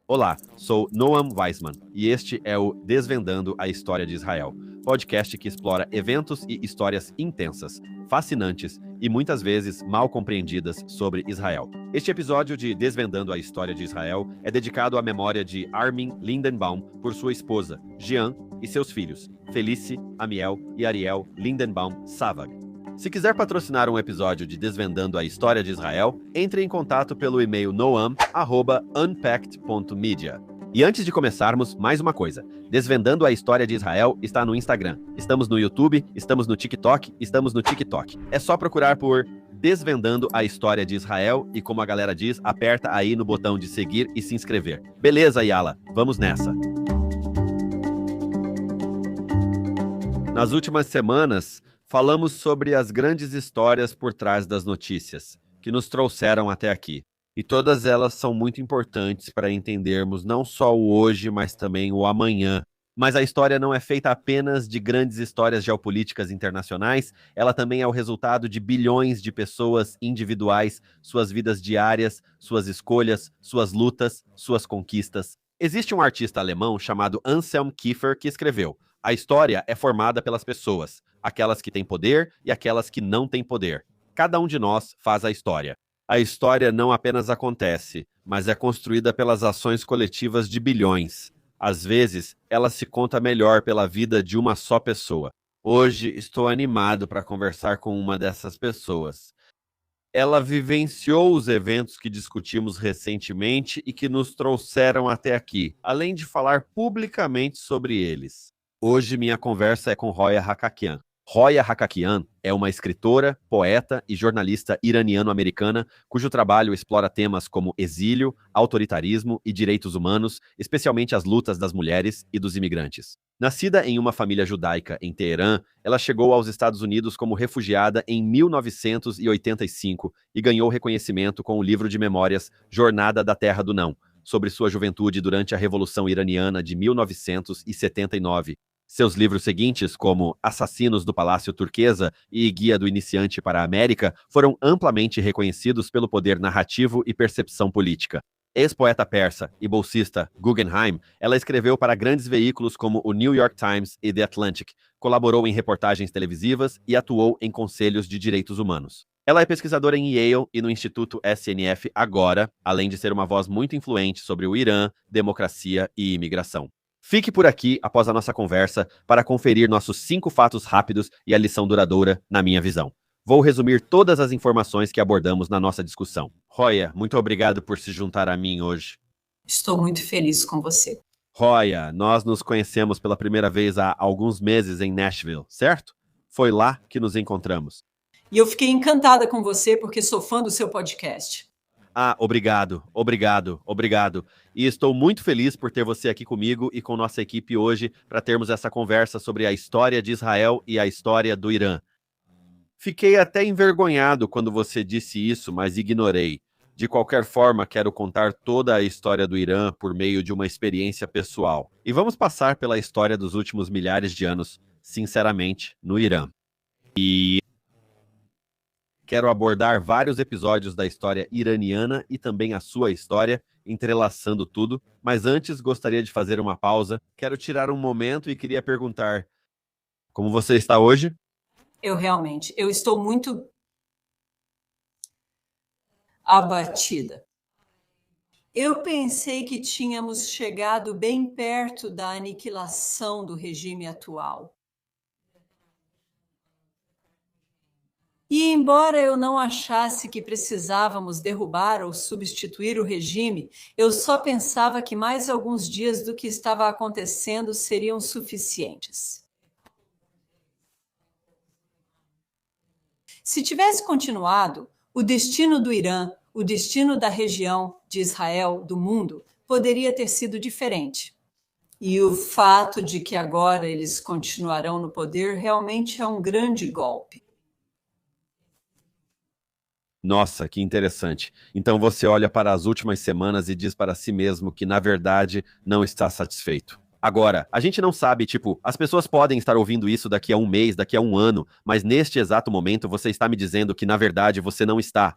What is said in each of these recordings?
Olá, sou Noam Weissman e este é o Desvendando a História de Israel, podcast que explora eventos e histórias intensas, fascinantes e muitas vezes mal compreendidas sobre Israel. Este episódio de Desvendando a História de Israel é dedicado à memória de Armin Lindenbaum por sua esposa, Jean, e seus filhos, Felice, Amiel e Ariel Lindenbaum Savag. Se quiser patrocinar um episódio de Desvendando a História de Israel, entre em contato pelo e-mail noam@unpacked.media. E antes de começarmos, mais uma coisa. Desvendando a História de Israel está no Instagram. Estamos no YouTube, estamos no TikTok, estamos no TikTok. É só procurar por Desvendando a História de Israel e, como a galera diz, aperta aí no botão de seguir e se inscrever. Beleza, Yala? Vamos nessa. Nas últimas semanas, falamos sobre as grandes histórias por trás das notícias, que nos trouxeram até aqui. E todas elas são muito importantes para entendermos não só o hoje, mas também o amanhã. Mas a história não é feita apenas de grandes histórias geopolíticas internacionais, ela também é o resultado de bilhões de pessoas individuais, suas vidas diárias, suas escolhas, suas lutas, suas conquistas. Existe um artista alemão chamado Anselm Kiefer que escreveu: a história é formada pelas pessoas, aquelas que têm poder e aquelas que não têm poder. Cada um de nós faz a história. A história não apenas acontece, mas é construída pelas ações coletivas de bilhões. Às vezes, ela se conta melhor pela vida de uma só pessoa. Hoje, estou animado para conversar com uma dessas pessoas. Ela vivenciou os eventos que discutimos recentemente e que nos trouxeram até aqui, além de falar publicamente sobre eles. Hoje minha conversa é com Roya Hakakian. Roya Hakakian é uma escritora, poeta e jornalista iraniano-americana cujo trabalho explora temas como exílio, autoritarismo e direitos humanos, especialmente as lutas das mulheres e dos imigrantes. Nascida em uma família judaica em Teherã, ela chegou aos Estados Unidos como refugiada em 1985 e ganhou reconhecimento com o livro de memórias Jornada da Terra do Não, sobre sua juventude durante a Revolução Iraniana de 1979. Seus livros seguintes, como Assassinos do Palácio Turquesa e Guia do Iniciante para a América, foram amplamente reconhecidos pelo poder narrativo e percepção política. Ex-poeta persa e bolsista Guggenheim, ela escreveu para grandes veículos como o New York Times e The Atlantic, colaborou em reportagens televisivas e atuou em conselhos de direitos humanos. Ela é pesquisadora em Yale e no Instituto SNF agora, além de ser uma voz muito influente sobre o Irã, democracia e imigração. Fique por aqui após a nossa conversa para conferir nossos 5 fatos rápidos e a lição duradoura, na minha visão. Vou resumir todas as informações que abordamos na nossa discussão. Roya, muito obrigado por se juntar a mim hoje. Estou muito feliz com você. Roya, nós nos conhecemos pela primeira vez há alguns meses em Nashville, certo? Foi lá que nos encontramos. E eu fiquei encantada com você porque sou fã do seu podcast. Obrigado. E estou muito feliz por ter você aqui comigo e com nossa equipe hoje para termos essa conversa sobre a história de Israel e a história do Irã. Fiquei até envergonhado quando você disse isso, mas ignorei. De qualquer forma, quero contar toda a história do Irã por meio de uma experiência pessoal. E vamos passar pela história dos últimos milhares de anos, sinceramente, no Irã. E quero abordar vários episódios da história iraniana e também a sua história, entrelaçando tudo. Mas antes, gostaria de fazer uma pausa. Quero tirar um momento e queria perguntar: como você está hoje? Eu estou muito abatida. Eu pensei que tínhamos chegado bem perto da aniquilação do regime atual. E embora eu não achasse que precisávamos derrubar ou substituir o regime, eu só pensava que mais alguns dias do que estava acontecendo seriam suficientes. Se tivesse continuado, o destino do Irã, o destino da região, de Israel, do mundo, poderia ter sido diferente. E o fato de que agora eles continuarão no poder realmente é um grande golpe. Nossa, que interessante. Então você olha para as últimas semanas e diz para si mesmo que, na verdade, não está satisfeito. Agora, a gente não sabe, as pessoas podem estar ouvindo isso daqui a um mês, daqui a um ano, mas neste exato momento você está me dizendo que, na verdade, você não está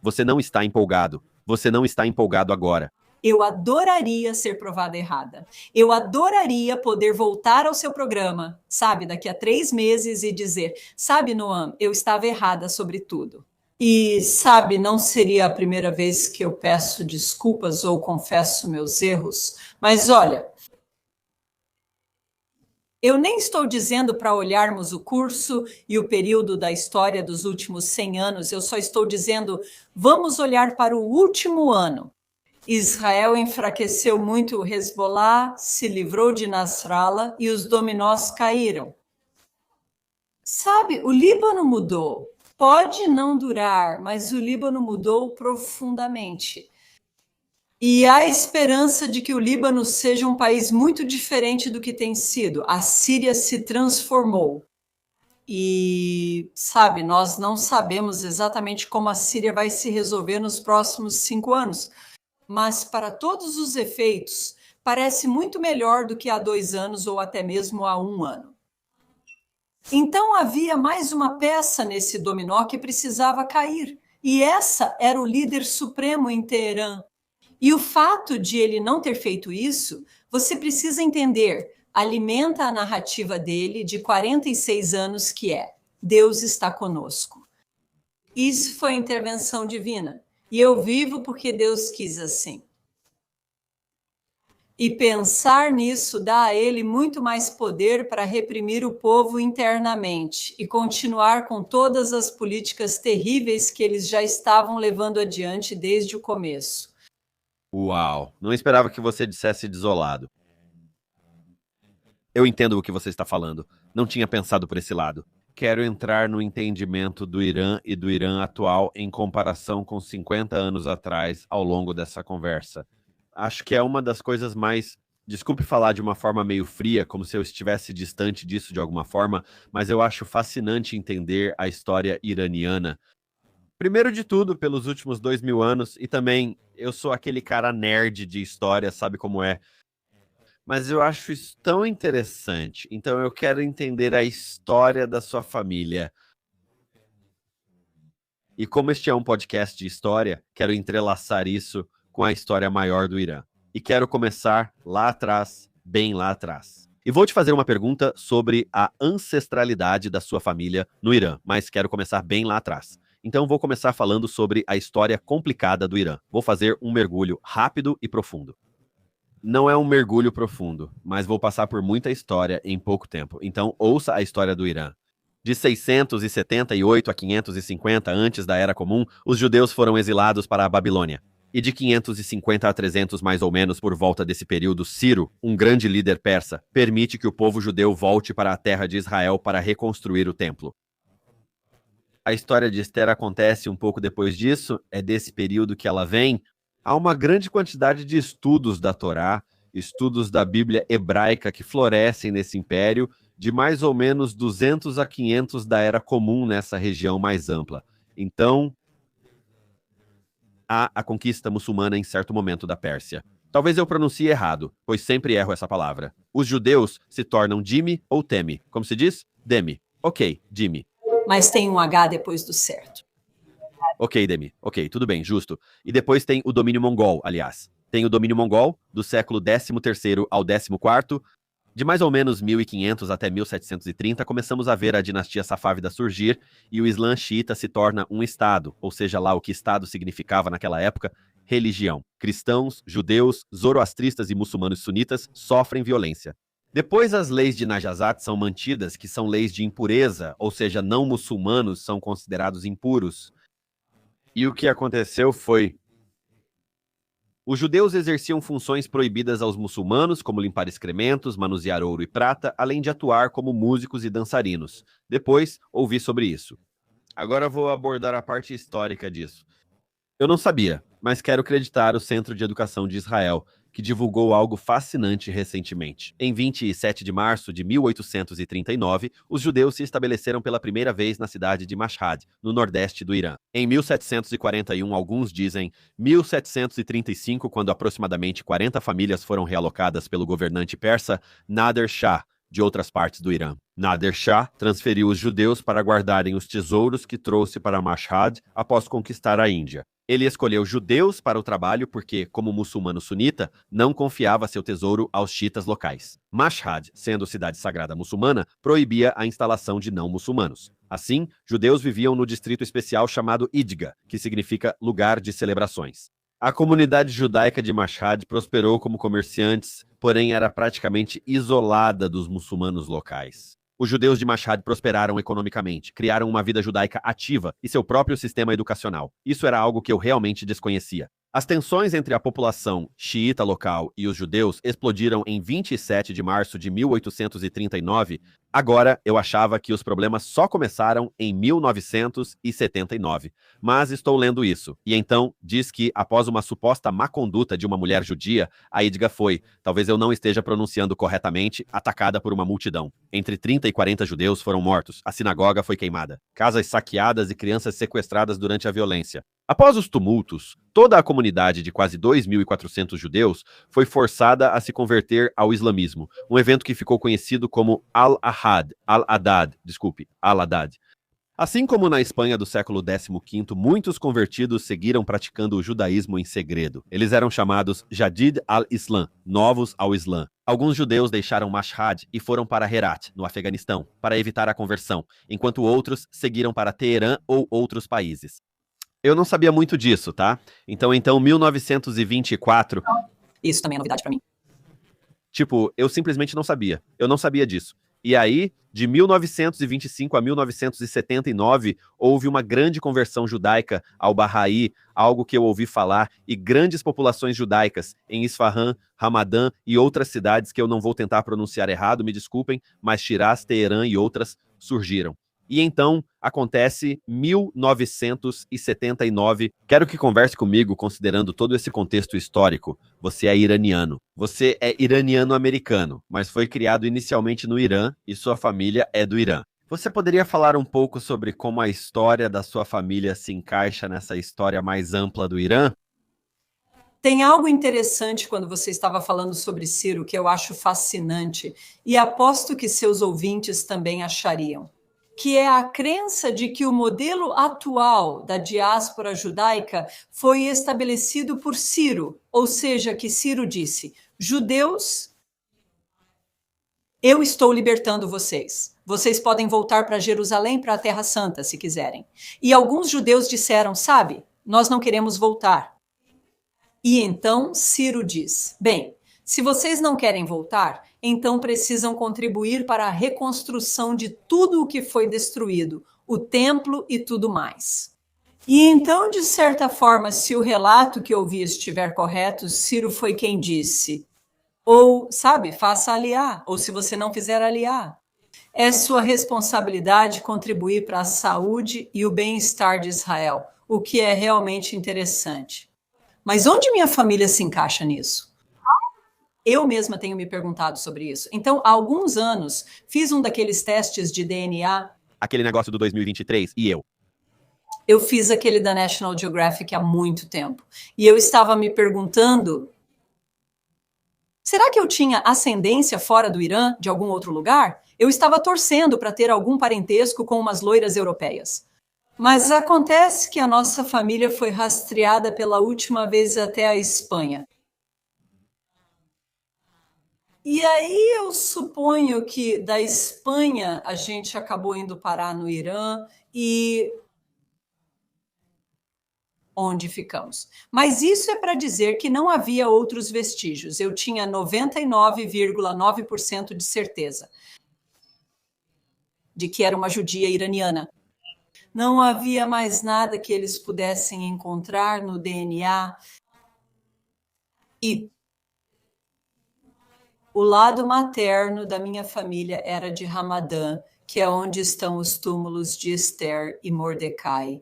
empolgado. Você não está empolgado agora. Eu adoraria ser provada errada. Eu adoraria poder voltar ao seu programa, sabe, daqui a 3 meses e dizer, sabe, Noam, eu estava errada sobre tudo. E, sabe, não seria a primeira vez que eu peço desculpas ou confesso meus erros, mas olha, eu nem estou dizendo para olharmos o curso e o período da história dos últimos 100 anos, eu só estou dizendo, vamos olhar para o último ano. Israel enfraqueceu muito o Hezbollah, se livrou de Nasrallah e os dominós caíram. Sabe, o Líbano mudou. Pode não durar, mas o Líbano mudou profundamente. E há esperança de que o Líbano seja um país muito diferente do que tem sido. A Síria se transformou. E, sabe, nós não sabemos exatamente como a Síria vai se resolver nos próximos 5 anos. Mas, para todos os efeitos, parece muito melhor do que há 2 anos ou até mesmo há 1 ano. Então havia mais uma peça nesse dominó que precisava cair. E essa era o líder supremo em Teherã. E o fato de ele não ter feito isso, você precisa entender, alimenta a narrativa dele de 46 anos que é Deus está conosco. Isso foi intervenção divina. E eu vivo porque Deus quis assim. E pensar nisso dá a ele muito mais poder para reprimir o povo internamente e continuar com todas as políticas terríveis que eles já estavam levando adiante desde o começo. Uau, não esperava que você dissesse desolado. Eu entendo o que você está falando. Não tinha pensado por esse lado. Quero entrar no entendimento do Irã e do Irã atual em comparação com 50 anos atrás ao longo dessa conversa. Acho que é uma das coisas mais... Desculpe falar de uma forma meio fria, como se eu estivesse distante disso de alguma forma, mas eu acho fascinante entender a história iraniana. Primeiro de tudo, pelos últimos 2000 anos, e também eu sou aquele cara nerd de história, sabe como é? Mas eu acho isso tão interessante. Então eu quero entender a história da sua família. E como este é um podcast de história, quero entrelaçar isso com a história maior do Irã. E quero começar lá atrás, bem lá atrás. E vou te fazer uma pergunta sobre a ancestralidade da sua família no Irã, mas quero começar bem lá atrás. Então vou começar falando sobre a história complicada do Irã. Vou fazer um mergulho rápido e profundo. Não é um mergulho profundo, mas vou passar por muita história em pouco tempo. Então ouça a história do Irã. De 678 a 550 antes da Era Comum, os judeus foram exilados para a Babilônia. E de 550 a 300 mais ou menos por volta desse período, Ciro, um grande líder persa, permite que o povo judeu volte para a terra de Israel para reconstruir o templo. A história de Esther acontece um pouco depois disso, é desse período que ela vem. Há uma grande quantidade de estudos da Torá, estudos da Bíblia hebraica que florescem nesse império, de mais ou menos 200 a 500 da Era Comum nessa região mais ampla. Então, há a conquista muçulmana em certo momento da Pérsia. Talvez eu pronuncie errado, pois sempre erro essa palavra. Os judeus se tornam Dimi ou Temi. Como se diz? Demi. Ok, Dimi. Mas tem um H depois do certo. Ok, Demi. Ok, tudo bem, justo. E depois tem o domínio mongol, aliás. Tem o domínio mongol, do século 13º ao 14º. De mais ou menos 1500 até 1730, começamos a ver a dinastia safávida surgir e o Islã xiita se torna um estado, ou seja lá o que estado significava naquela época, religião. Cristãos, judeus, zoroastristas e muçulmanos sunitas sofrem violência. Depois as leis de Najazat são mantidas, que são leis de impureza, ou seja, não muçulmanos são considerados impuros. E o que aconteceu foi... Os judeus exerciam funções proibidas aos muçulmanos, como limpar excrementos, manusear ouro e prata, além de atuar como músicos e dançarinos. Depois, ouvi sobre isso. Agora vou abordar a parte histórica disso. Eu não sabia, mas quero acreditar o Centro de Educação de Israel, que divulgou algo fascinante recentemente. Em 27 de março de 1839, os judeus se estabeleceram pela primeira vez na cidade de Mashhad, no nordeste do Irã. Em 1741, alguns dizem 1735, quando aproximadamente 40 famílias foram realocadas pelo governante persa Nader Shah, de outras partes do Irã. Nader Shah transferiu os judeus para guardarem os tesouros que trouxe para Mashhad após conquistar a Índia. Ele escolheu judeus para o trabalho porque, como muçulmano sunita, não confiava seu tesouro aos xiitas locais. Mashhad, sendo cidade sagrada muçulmana, proibia a instalação de não muçulmanos. Assim, judeus viviam no distrito especial chamado Idga, que significa lugar de celebrações. A comunidade judaica de Mashhad prosperou como comerciantes, porém era praticamente isolada dos muçulmanos locais. Os judeus de Mashhad prosperaram economicamente, criaram uma vida judaica ativa e seu próprio sistema educacional. Isso era algo que eu realmente desconhecia. As tensões entre a população xiita local e os judeus explodiram em 27 de março de 1839. Agora, eu achava que os problemas só começaram em 1979, mas estou lendo isso. E então, diz que, após uma suposta má conduta de uma mulher judia, a Idga foi, talvez eu não esteja pronunciando corretamente, atacada por uma multidão. Entre 30 e 40 judeus foram mortos, a sinagoga foi queimada, casas saqueadas e crianças sequestradas durante a violência. Após os tumultos, toda a comunidade de quase 2.400 judeus foi forçada a se converter ao islamismo, um evento que ficou conhecido como Al-Haddad. Assim como na Espanha do século XV, muitos convertidos seguiram praticando o judaísmo em segredo. Eles eram chamados Jadid al-Islam, novos ao Islã. Alguns judeus deixaram Mashhad e foram para Herat, no Afeganistão, para evitar a conversão, enquanto outros seguiram para Teherã ou outros países. Eu não sabia muito disso, tá? Então, 1924... Isso também é novidade para mim. Tipo, eu simplesmente não sabia. Eu não sabia disso. E aí, de 1925 a 1979, houve uma grande conversão judaica ao Bahá'í, algo que eu ouvi falar, e grandes populações judaicas em Isfahan, Ramadã e outras cidades que eu não vou tentar pronunciar errado, me desculpem, mas Shiraz, Teherã e outras surgiram. E então, acontece 1979. Quero que converse comigo considerando todo esse contexto histórico. Você é iraniano. Você é iraniano-americano, mas foi criado inicialmente no Irã e sua família é do Irã. Você poderia falar um pouco sobre como a história da sua família se encaixa nessa história mais ampla do Irã? Tem algo interessante quando você estava falando sobre Ciro que eu acho fascinante e aposto que seus ouvintes também achariam, que é a crença de que o modelo atual da diáspora judaica foi estabelecido por Ciro, ou seja, que Ciro disse: judeus, eu estou libertando vocês. Vocês podem voltar para Jerusalém, para a Terra Santa, se quiserem. E alguns judeus disseram: sabe, nós não queremos voltar. E então Ciro diz: bem, se vocês não querem voltar, então precisam contribuir para a reconstrução de tudo o que foi destruído, o templo e tudo mais. E então, de certa forma, se o relato que ouvi estiver correto, Ciro foi quem disse: ou, sabe, faça aliar, ou se você não fizer aliar. É sua responsabilidade contribuir para a saúde e o bem-estar de Israel, o que é realmente interessante. Mas onde minha família se encaixa nisso? Eu mesma tenho me perguntado sobre isso. Então, há alguns anos, fiz um daqueles testes de DNA. Aquele negócio do 2023, e eu? Eu fiz aquele da National Geographic há muito tempo. E eu estava me perguntando, será que eu tinha ascendência fora do Irã, de algum outro lugar? Eu estava torcendo para ter algum parentesco com umas loiras europeias. Mas acontece que a nossa família foi rastreada pela última vez até a Espanha. E aí eu suponho que da Espanha a gente acabou indo parar no Irã e onde ficamos. Mas isso é para dizer que não havia outros vestígios. Eu tinha 99,9% de certeza de que era uma judia iraniana. Não havia mais nada que eles pudessem encontrar no DNA. E o lado materno da minha família era de Ramadã, que é onde estão os túmulos de Esther e Mordecai.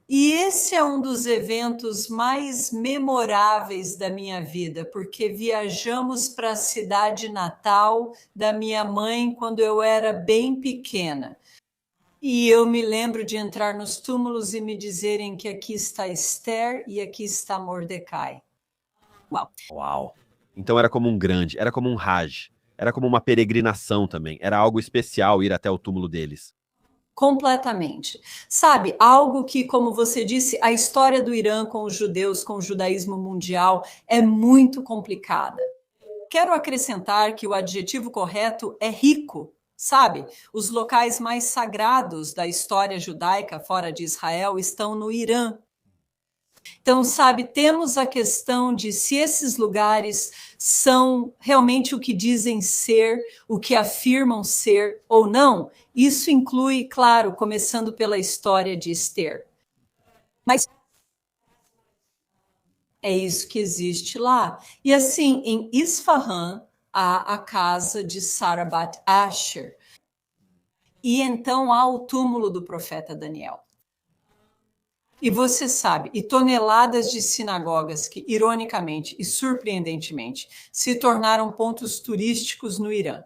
E esse é um dos eventos mais memoráveis da minha vida, porque viajamos para a cidade natal da minha mãe quando eu era bem pequena. E eu me lembro de entrar nos túmulos e me dizerem que aqui está Esther e aqui está Mordecai. Uau! Uau! Então era como um grande, era como um Hajj. Era como uma peregrinação também. Era algo especial ir até o túmulo deles. Completamente. Sabe, algo que, como você disse, a história do Irã com os judeus, com o judaísmo mundial, é muito complicada. Quero acrescentar que o adjetivo correto é rico. Sabe, os locais mais sagrados da história judaica fora de Israel estão no Irã. Então, sabe, temos a questão de se esses lugares são realmente o que dizem ser, o que afirmam ser ou não. Isso inclui, claro, começando pela história de Esther. Mas é isso que existe lá. E assim, em Isfahan, há a casa de Sarabat Asher. E então há o túmulo do profeta Daniel. E você sabe, e toneladas de sinagogas que, ironicamente e surpreendentemente, se tornaram pontos turísticos no Irã.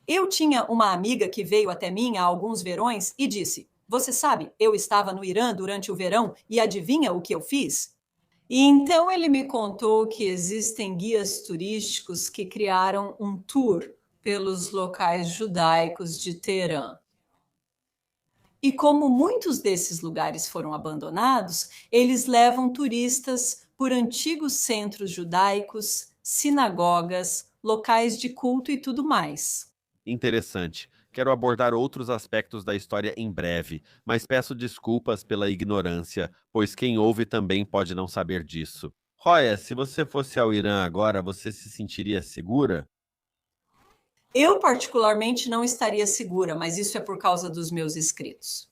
Eu tinha uma amiga que veio até mim há alguns verões e disse: "Você sabe, eu estava no Irã durante o verão e adivinha o que eu fiz?" E então ele me contou que existem guias turísticos que criaram um tour pelos locais judaicos de Teherã. E como muitos desses lugares foram abandonados, eles levam turistas por antigos centros judaicos, sinagogas, locais de culto e tudo mais. Interessante. Quero abordar outros aspectos da história em breve, mas peço desculpas pela ignorância, pois quem ouve também pode não saber disso. Roya, se você fosse ao Irã agora, você se sentiria segura? Eu, particularmente, não estaria segura, mas isso é por causa dos meus escritos.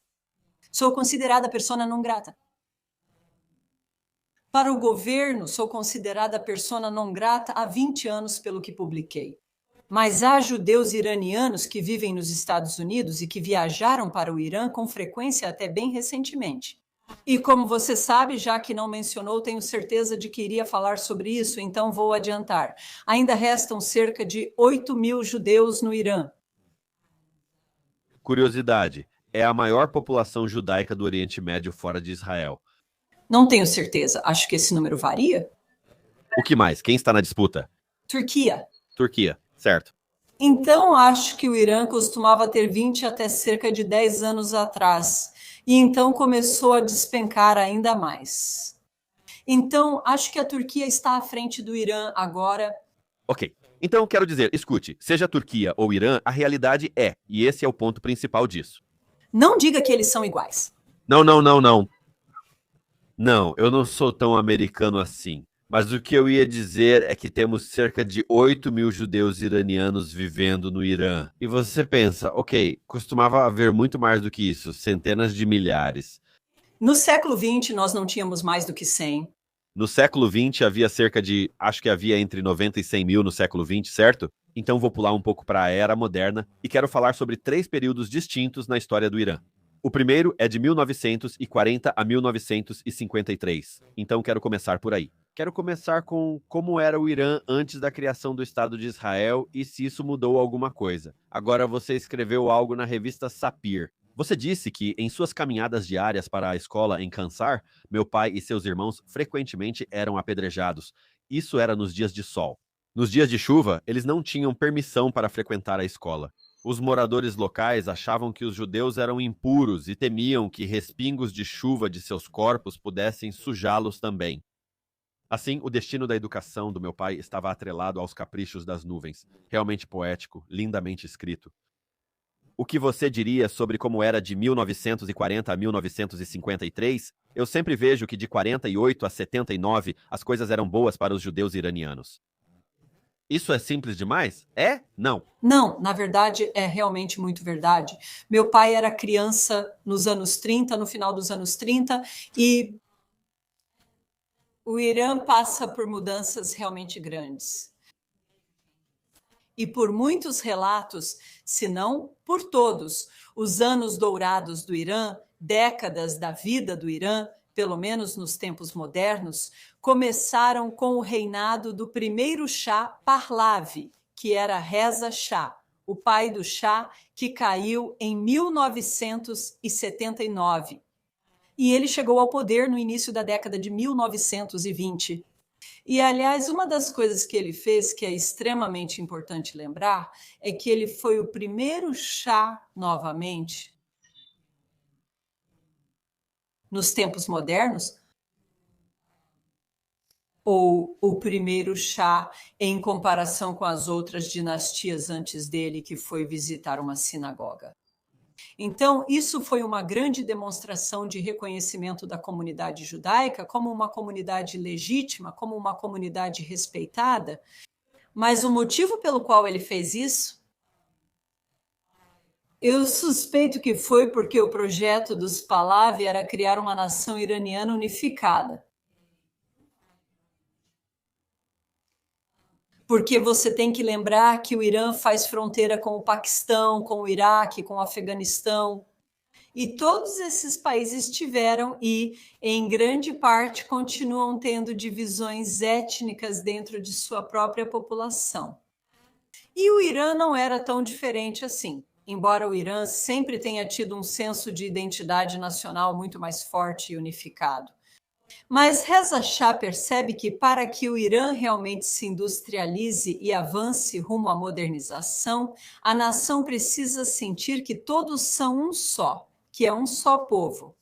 Sou considerada persona non grata. Para o governo, sou considerada persona non grata há 20 anos pelo que publiquei. Mas há judeus iranianos que vivem nos Estados Unidos e que viajaram para o Irã com frequência até bem recentemente. E como você sabe, já que não mencionou, tenho certeza de que iria falar sobre isso, então vou adiantar. Ainda restam cerca de 8.000 judeus no Irã. Curiosidade: é a maior população judaica do Oriente Médio fora de Israel. Não tenho certeza, acho que esse número varia. O que mais? Quem está na disputa? Turquia. Turquia, certo. Então, acho que o Irã costumava ter 20 até cerca de 10 anos atrás, e então começou a despencar ainda mais. Então, acho que a Turquia está à frente do Irã agora. Ok. Então, quero dizer, escute, seja Turquia ou Irã, a realidade é, e esse é o ponto principal disso. Não diga que eles são iguais. Não, não, não, não. Não, eu não sou tão americano assim. Mas o que eu ia dizer é que temos cerca de 8.000 judeus iranianos vivendo no Irã. E você pensa, ok, costumava haver muito mais do que isso, centenas de milhares. No século XX, nós não tínhamos mais do que 100. No século XX havia cerca de, acho que havia entre 90 e 100 mil no século XX, certo? Então vou pular um pouco para a Era Moderna e quero falar sobre 3 períodos distintos na história do Irã. O primeiro é de 1940 a 1953, então quero começar por aí. Quero começar com como era o Irã antes da criação do Estado de Israel e se isso mudou alguma coisa. Agora você escreveu algo na revista Sapir. Você disse que, em suas caminhadas diárias para a escola em Kansar, meu pai e seus irmãos frequentemente eram apedrejados. Isso era nos dias de sol. Nos dias de chuva, eles não tinham permissão para frequentar a escola. Os moradores locais achavam que os judeus eram impuros e temiam que respingos de chuva de seus corpos pudessem sujá-los também. Assim, o destino da educação do meu pai estava atrelado aos caprichos das nuvens. Realmente poético, lindamente escrito. O que você diria sobre como era de 1940 a 1953? Eu sempre vejo que de 48 a 79 as coisas eram boas para os judeus iranianos. Isso é simples demais? É? Não. Não, na verdade, é realmente muito verdade. Meu pai era criança nos anos 30, no final dos anos 30, e o Irã passa por mudanças realmente grandes. E por muitos relatos, se não por todos, os anos dourados do Irã, décadas da vida do Irã, pelo menos nos tempos modernos, começaram com o reinado do primeiro Shah Pahlavi, que era Reza Shah, o pai do Shah, que caiu em 1979. E ele chegou ao poder no início da década de 1920. E, aliás, uma das coisas que ele fez, que é extremamente importante lembrar, é que ele foi o primeiro Shah, novamente, nos tempos modernos, ou o primeiro Shah em comparação com as outras dinastias antes dele, que foi visitar uma sinagoga. Então, isso foi uma grande demonstração de reconhecimento da comunidade judaica como uma comunidade legítima, como uma comunidade respeitada. Mas o motivo pelo qual ele fez isso, eu suspeito que foi porque o projeto dos Pahlavi era criar uma nação iraniana unificada. Porque você tem que lembrar que o Irã faz fronteira com o Paquistão, com o Iraque, com o Afeganistão. E todos esses países tiveram e, em grande parte, continuam tendo divisões étnicas dentro de sua própria população. E o Irã não era tão diferente assim. Embora o Irã sempre tenha tido um senso de identidade nacional muito mais forte e unificado. Mas Reza Shah percebe que para que o Irã realmente se industrialize e avance rumo à modernização, a nação precisa sentir que todos são um só, que é um só povo.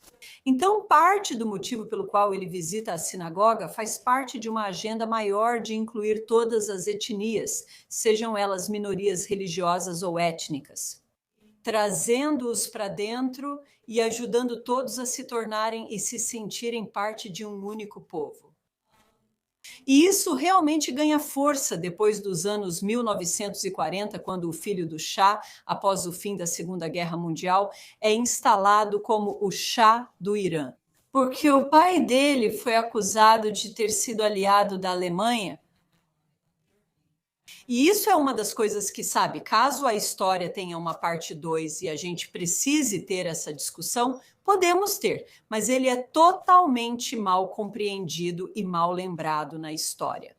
Então, parte do motivo pelo qual ele visita a sinagoga faz parte de uma agenda maior de incluir todas as etnias, sejam elas minorias religiosas ou étnicas, trazendo-os para dentro e ajudando todos a se tornarem e se sentirem parte de um único povo. E isso realmente ganha força depois dos anos 1940, quando o filho do Shah, após o fim da Segunda Guerra Mundial, é instalado como o Shah do Irã. Porque o pai dele foi acusado de ter sido aliado da Alemanha. E isso é uma das coisas que, sabe, caso a história tenha uma parte 2 e a gente precise ter essa discussão, podemos ter, mas ele é totalmente mal compreendido e mal lembrado na história.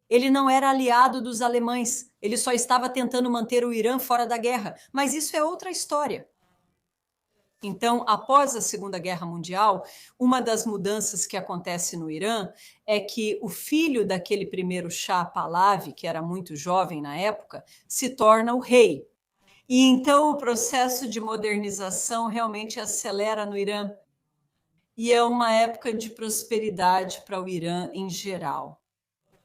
Ele não era aliado dos alemães, ele só estava tentando manter o Irã fora da guerra, mas isso é outra história. Então, após a Segunda Guerra Mundial, uma das mudanças que acontece no Irã é que o filho daquele primeiro Shah Pahlavi, que era muito jovem na época, se torna o rei. E então o processo de modernização realmente acelera no Irã. E é uma época de prosperidade para o Irã em geral.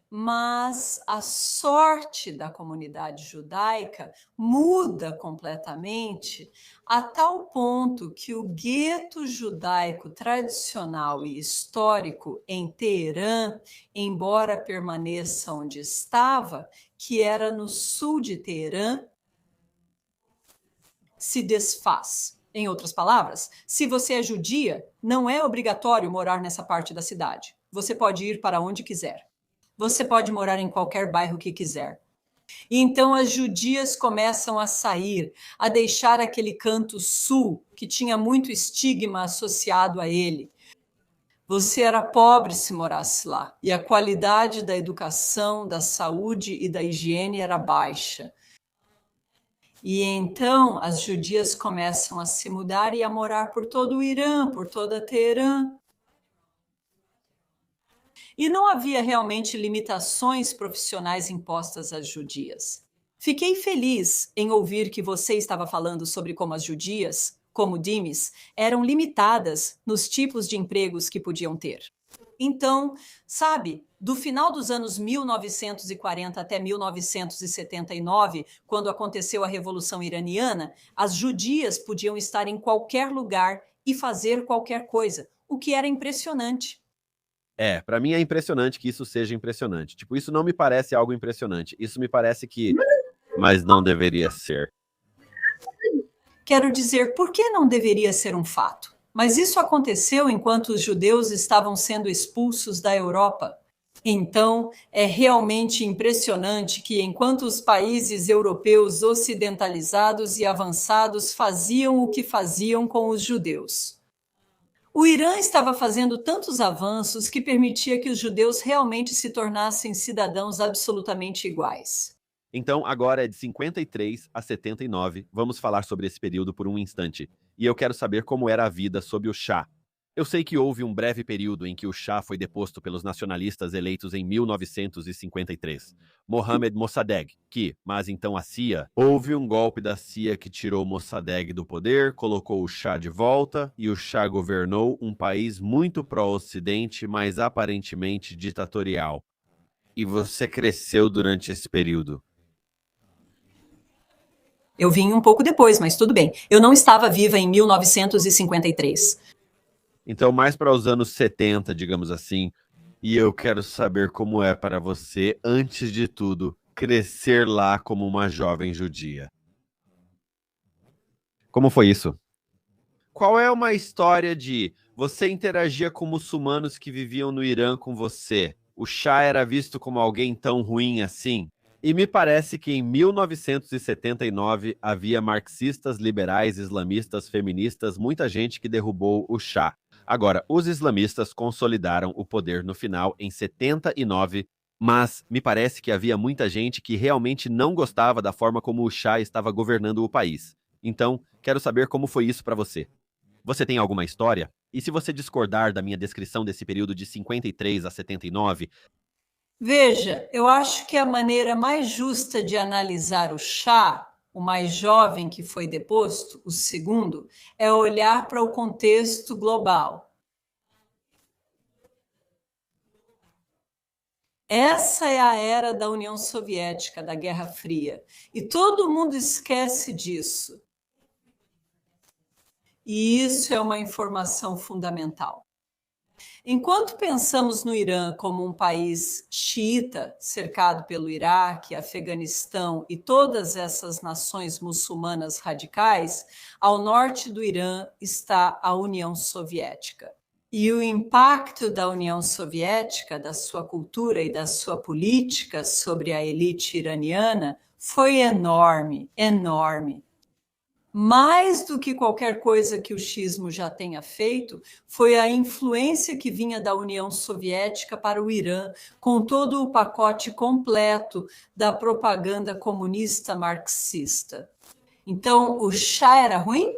Mas a sorte da comunidade judaica muda completamente a tal ponto que o gueto judaico tradicional e histórico em Teherã, embora permaneça onde estava, que era no sul de Teherã, se desfaz. Em outras palavras, se você é judia, não é obrigatório morar nessa parte da cidade. Você pode ir para onde quiser. Você pode morar em qualquer bairro que quiser. E então as judias começam a sair, a deixar aquele canto sul, que tinha muito estigma associado a ele. Você era pobre se morasse lá, e a qualidade da educação, da saúde e da higiene era baixa. E então as judias começam a se mudar e a morar por todo o Irã, por toda Teherã. E não havia realmente limitações profissionais impostas às judias. Fiquei feliz em ouvir que você estava falando sobre como as judias, como dhimis, eram limitadas nos tipos de empregos que podiam ter. Então, sabe, do final dos anos 1940 até 1979, quando aconteceu a Revolução Iraniana, as judias podiam estar em qualquer lugar e fazer qualquer coisa, o que era impressionante. Pra mim é impressionante que isso seja impressionante. Tipo, isso não me parece algo impressionante. Isso me parece que... Mas não deveria ser. Quero dizer, por que não deveria ser um fato? Mas isso aconteceu enquanto os judeus estavam sendo expulsos da Europa. Então, é realmente impressionante que, enquanto os países europeus ocidentalizados e avançados faziam o que faziam com os judeus, o Irã estava fazendo tantos avanços que permitia que os judeus realmente se tornassem cidadãos absolutamente iguais. Então, agora é de 53 a 79. Vamos falar sobre esse período por um instante. E eu quero saber como era a vida sob o Shah. Eu sei que houve um breve período em que o Shah foi deposto pelos nacionalistas eleitos em 1953, Mohammad Mossadegh, mas então a CIA, houve um golpe da CIA que tirou Mossadegh do poder, colocou o Shah de volta e o Shah governou um país muito pró-Ocidente, mas aparentemente ditatorial. E você cresceu durante esse período. Eu vim um pouco depois, mas tudo bem. Eu não estava viva em 1953. Então, mais para os anos 70, digamos assim, e eu quero saber como é para você, antes de tudo, crescer lá como uma jovem judia. Como foi isso? Qual é uma história de você interagia com muçulmanos que viviam no Irã com você? O Shah era visto como alguém tão ruim assim? E me parece que em 1979 havia marxistas, liberais, islamistas, feministas, muita gente que derrubou o Shah. Agora, os islamistas consolidaram o poder no final em 79, mas me parece que havia muita gente que realmente não gostava da forma como o Shah estava governando o país. Então, quero saber como foi isso para você. Você tem alguma história? E se você discordar da minha descrição desse período de 53 a 79, Veja, eu acho que a maneira mais justa de analisar o Shah, o mais jovem que foi deposto, o segundo, é olhar para o contexto global. Essa é a era da União Soviética, da Guerra Fria. E todo mundo esquece disso. E isso é uma informação fundamental. Enquanto pensamos no Irã como um país xiita, cercado pelo Iraque, Afeganistão e todas essas nações muçulmanas radicais, ao norte do Irã está a União Soviética. E o impacto da União Soviética, da sua cultura e da sua política sobre a elite iraniana foi enorme, enorme. Mais do que qualquer coisa que o xismo já tenha feito, foi a influência que vinha da União Soviética para o Irã, com todo o pacote completo da propaganda comunista marxista. Então, o Shah era ruim?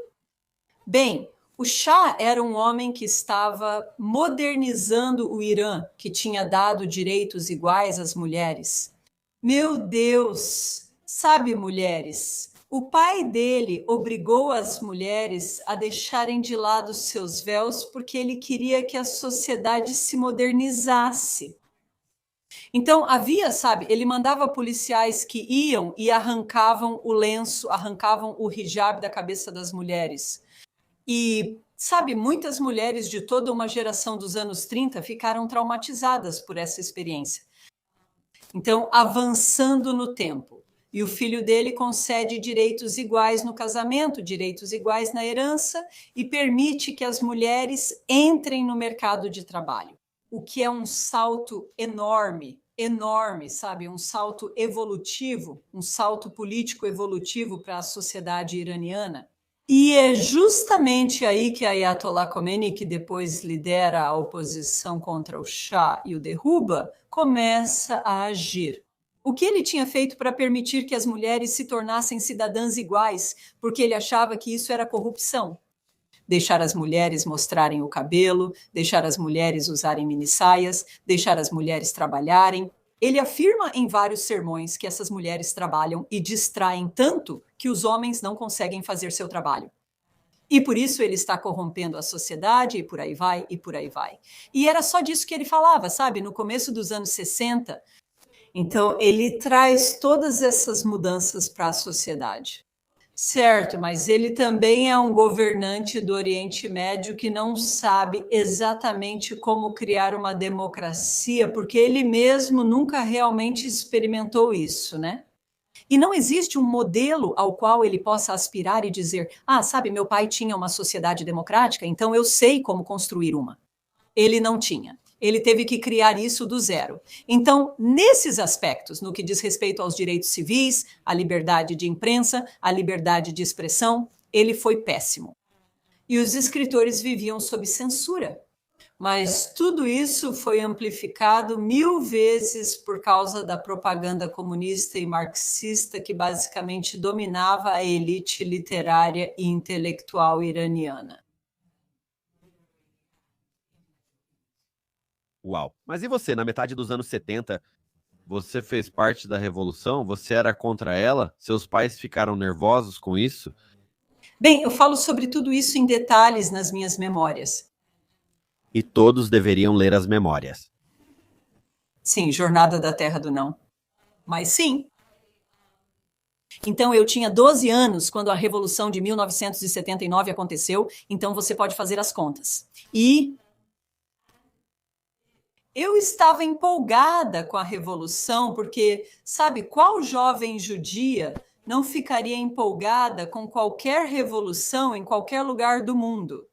Bem, o Shah era um homem que estava modernizando o Irã, que tinha dado direitos iguais às mulheres. Meu Deus! Sabe, mulheres, o pai dele obrigou as mulheres a deixarem de lado seus véus porque ele queria que a sociedade se modernizasse. Então havia, sabe, ele mandava policiais que iam e arrancavam o lenço, arrancavam o hijab da cabeça das mulheres. E, sabe, muitas mulheres de toda uma geração dos anos 30 ficaram traumatizadas por essa experiência. Então, avançando no tempo. E o filho dele concede direitos iguais no casamento, direitos iguais na herança e permite que as mulheres entrem no mercado de trabalho. O que é um salto enorme, enorme, sabe? Um salto evolutivo, um salto político evolutivo para a sociedade iraniana. E é justamente aí que Ayatollah Khomeini, que depois lidera a oposição contra o Shah e o derruba, começa a agir. O que ele tinha feito para permitir que as mulheres se tornassem cidadãs iguais, porque ele achava que isso era corrupção. Deixar as mulheres mostrarem o cabelo, deixar as mulheres usarem minissaias, deixar as mulheres trabalharem. Ele afirma em vários sermões que essas mulheres trabalham e distraem tanto que os homens não conseguem fazer seu trabalho. E por isso ele está corrompendo a sociedade, e por aí vai, e por aí vai. E era só disso que ele falava, sabe? No começo dos anos 60. Então, ele traz todas essas mudanças para a sociedade. Certo, mas ele também é um governante do Oriente Médio que não sabe exatamente como criar uma democracia, porque ele mesmo nunca realmente experimentou isso, né? E não existe um modelo ao qual ele possa aspirar e dizer: ah, sabe, meu pai tinha uma sociedade democrática, então eu sei como construir uma. Ele não tinha. Ele teve que criar isso do zero. Então, nesses aspectos, no que diz respeito aos direitos civis, à liberdade de imprensa, à liberdade de expressão, ele foi péssimo. E os escritores viviam sob censura. Mas tudo isso foi amplificado 1000 vezes por causa da propaganda comunista e marxista que basicamente dominava a elite literária e intelectual iraniana. Uau. Mas e você, na metade dos anos 70, você fez parte da revolução? Você era contra ela? Seus pais ficaram nervosos com isso? Bem, eu falo sobre tudo isso em detalhes nas minhas memórias. E todos deveriam ler as memórias. Sim, Jornada da Terra do Não. Mas sim. Então, eu tinha 12 anos quando a Revolução de 1979 aconteceu, então você pode fazer as contas. E eu estava empolgada com a Revolução, porque, sabe, qual jovem judia não ficaria empolgada com qualquer revolução em qualquer lugar do mundo?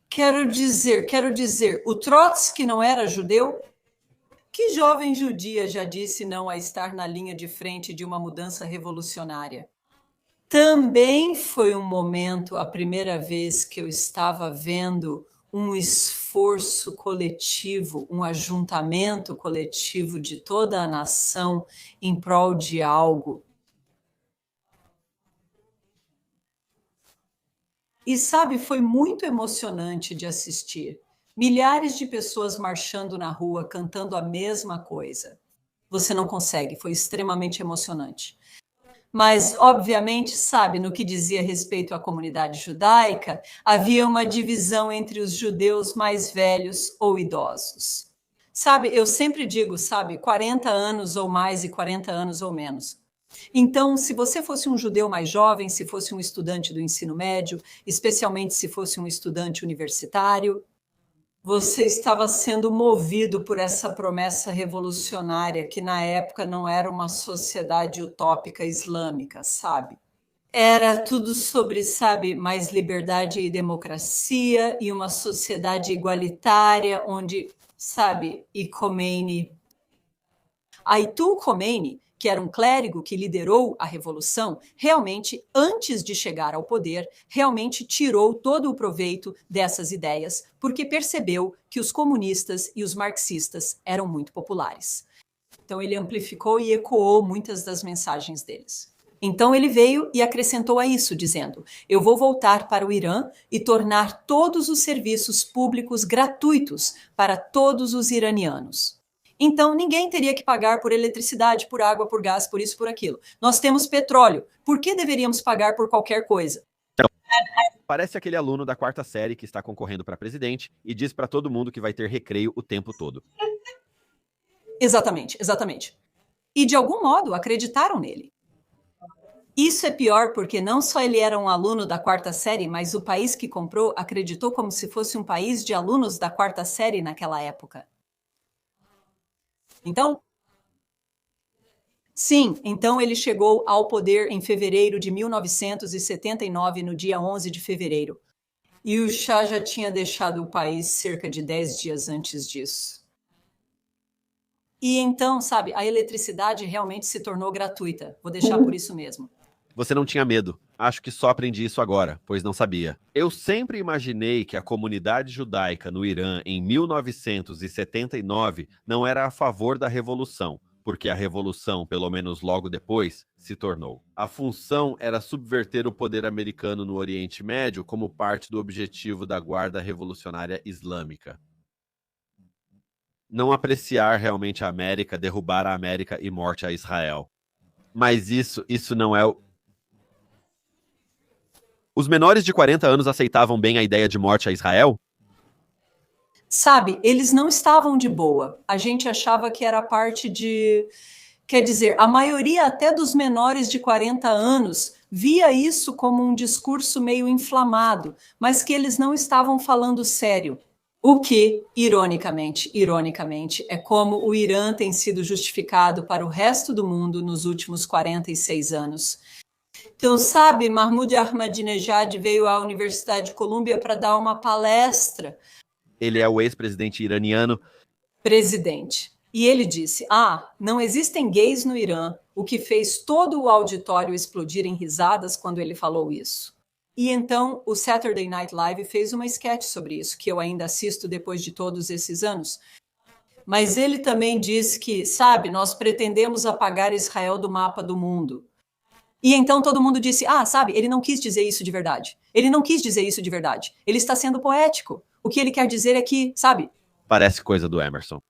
Quero dizer, o Trotsky não era judeu? Que jovem judia já disse não a estar na linha de frente de uma mudança revolucionária? Também foi um momento, a primeira vez que eu estava vendo um esforço coletivo, um ajuntamento coletivo de toda a nação em prol de algo. E sabe, foi muito emocionante de assistir. Milhares de pessoas marchando na rua, cantando a mesma coisa. Você não consegue, foi extremamente emocionante. Mas, obviamente, sabe, no que dizia respeito à comunidade judaica, havia uma divisão entre os judeus mais velhos ou idosos. Sabe, eu sempre digo, sabe, 40 anos ou mais e 40 anos ou menos. Então, se você fosse um judeu mais jovem, se fosse um estudante do ensino médio, especialmente se fosse um estudante universitário, você estava sendo movido por essa promessa revolucionária que na época não era uma sociedade utópica islâmica, sabe? Era tudo sobre, sabe, mais liberdade e democracia e uma sociedade igualitária onde, sabe, e Khomeini... Ayatollah Khomeini, que era um clérigo que liderou a revolução, realmente, antes de chegar ao poder, realmente tirou todo o proveito dessas ideias, porque percebeu que os comunistas e os marxistas eram muito populares. Então ele amplificou e ecoou muitas das mensagens deles. Então ele veio e acrescentou a isso, dizendo: eu vou voltar para o Irã e tornar todos os serviços públicos gratuitos para todos os iranianos. Então, ninguém teria que pagar por eletricidade, por água, por gás, por isso, por aquilo. Nós temos petróleo. Por que deveríamos pagar por qualquer coisa? Parece aquele aluno da quarta série que está concorrendo para presidente e diz para todo mundo que vai ter recreio o tempo todo. Exatamente, exatamente. E, de algum modo, acreditaram nele. Isso é pior porque não só ele era um aluno da quarta série, mas o país que comprou acreditou como se fosse um país de alunos da quarta série naquela época. Então, sim, então ele chegou ao poder em fevereiro de 1979, no dia 11 de fevereiro. E o Shah já tinha deixado o país cerca de 10 dias antes disso. E então, sabe, a eletricidade realmente se tornou gratuita. Vou deixar por isso mesmo. Você não tinha medo. Acho que só aprendi isso agora, pois não sabia. Eu sempre imaginei que a comunidade judaica no Irã em 1979 não era a favor da revolução, porque a revolução, pelo menos logo depois, se tornou. A função era subverter o poder americano no Oriente Médio como parte do objetivo da Guarda Revolucionária Islâmica. Não apreciar realmente a América, derrubar a América e morte a Israel. Mas isso não é o... Os menores de 40 anos aceitavam bem a ideia de morte a Israel? Sabe, eles não estavam de boa. A gente achava que era parte de... Quer dizer, a maioria até dos menores de 40 anos via isso como um discurso meio inflamado, mas que eles não estavam falando sério. O que, ironicamente, é como o Irã tem sido justificado para o resto do mundo nos últimos 46 anos. Então, sabe, Mahmoud Ahmadinejad veio à Universidade de Colômbia para dar uma palestra. Ele é o ex-presidente iraniano. Presidente. E ele disse, não existem gays no Irã, o que fez todo o auditório explodir em risadas quando ele falou isso. E então o Saturday Night Live fez uma sketch sobre isso, que eu ainda assisto depois de todos esses anos. Mas ele também disse que, sabe, nós pretendemos apagar Israel do mapa do mundo. E então todo mundo disse, sabe, ele não quis dizer isso de verdade. Ele não quis dizer isso de verdade. Ele está sendo poético. O que ele quer dizer é que, sabe... Parece coisa do Emerson.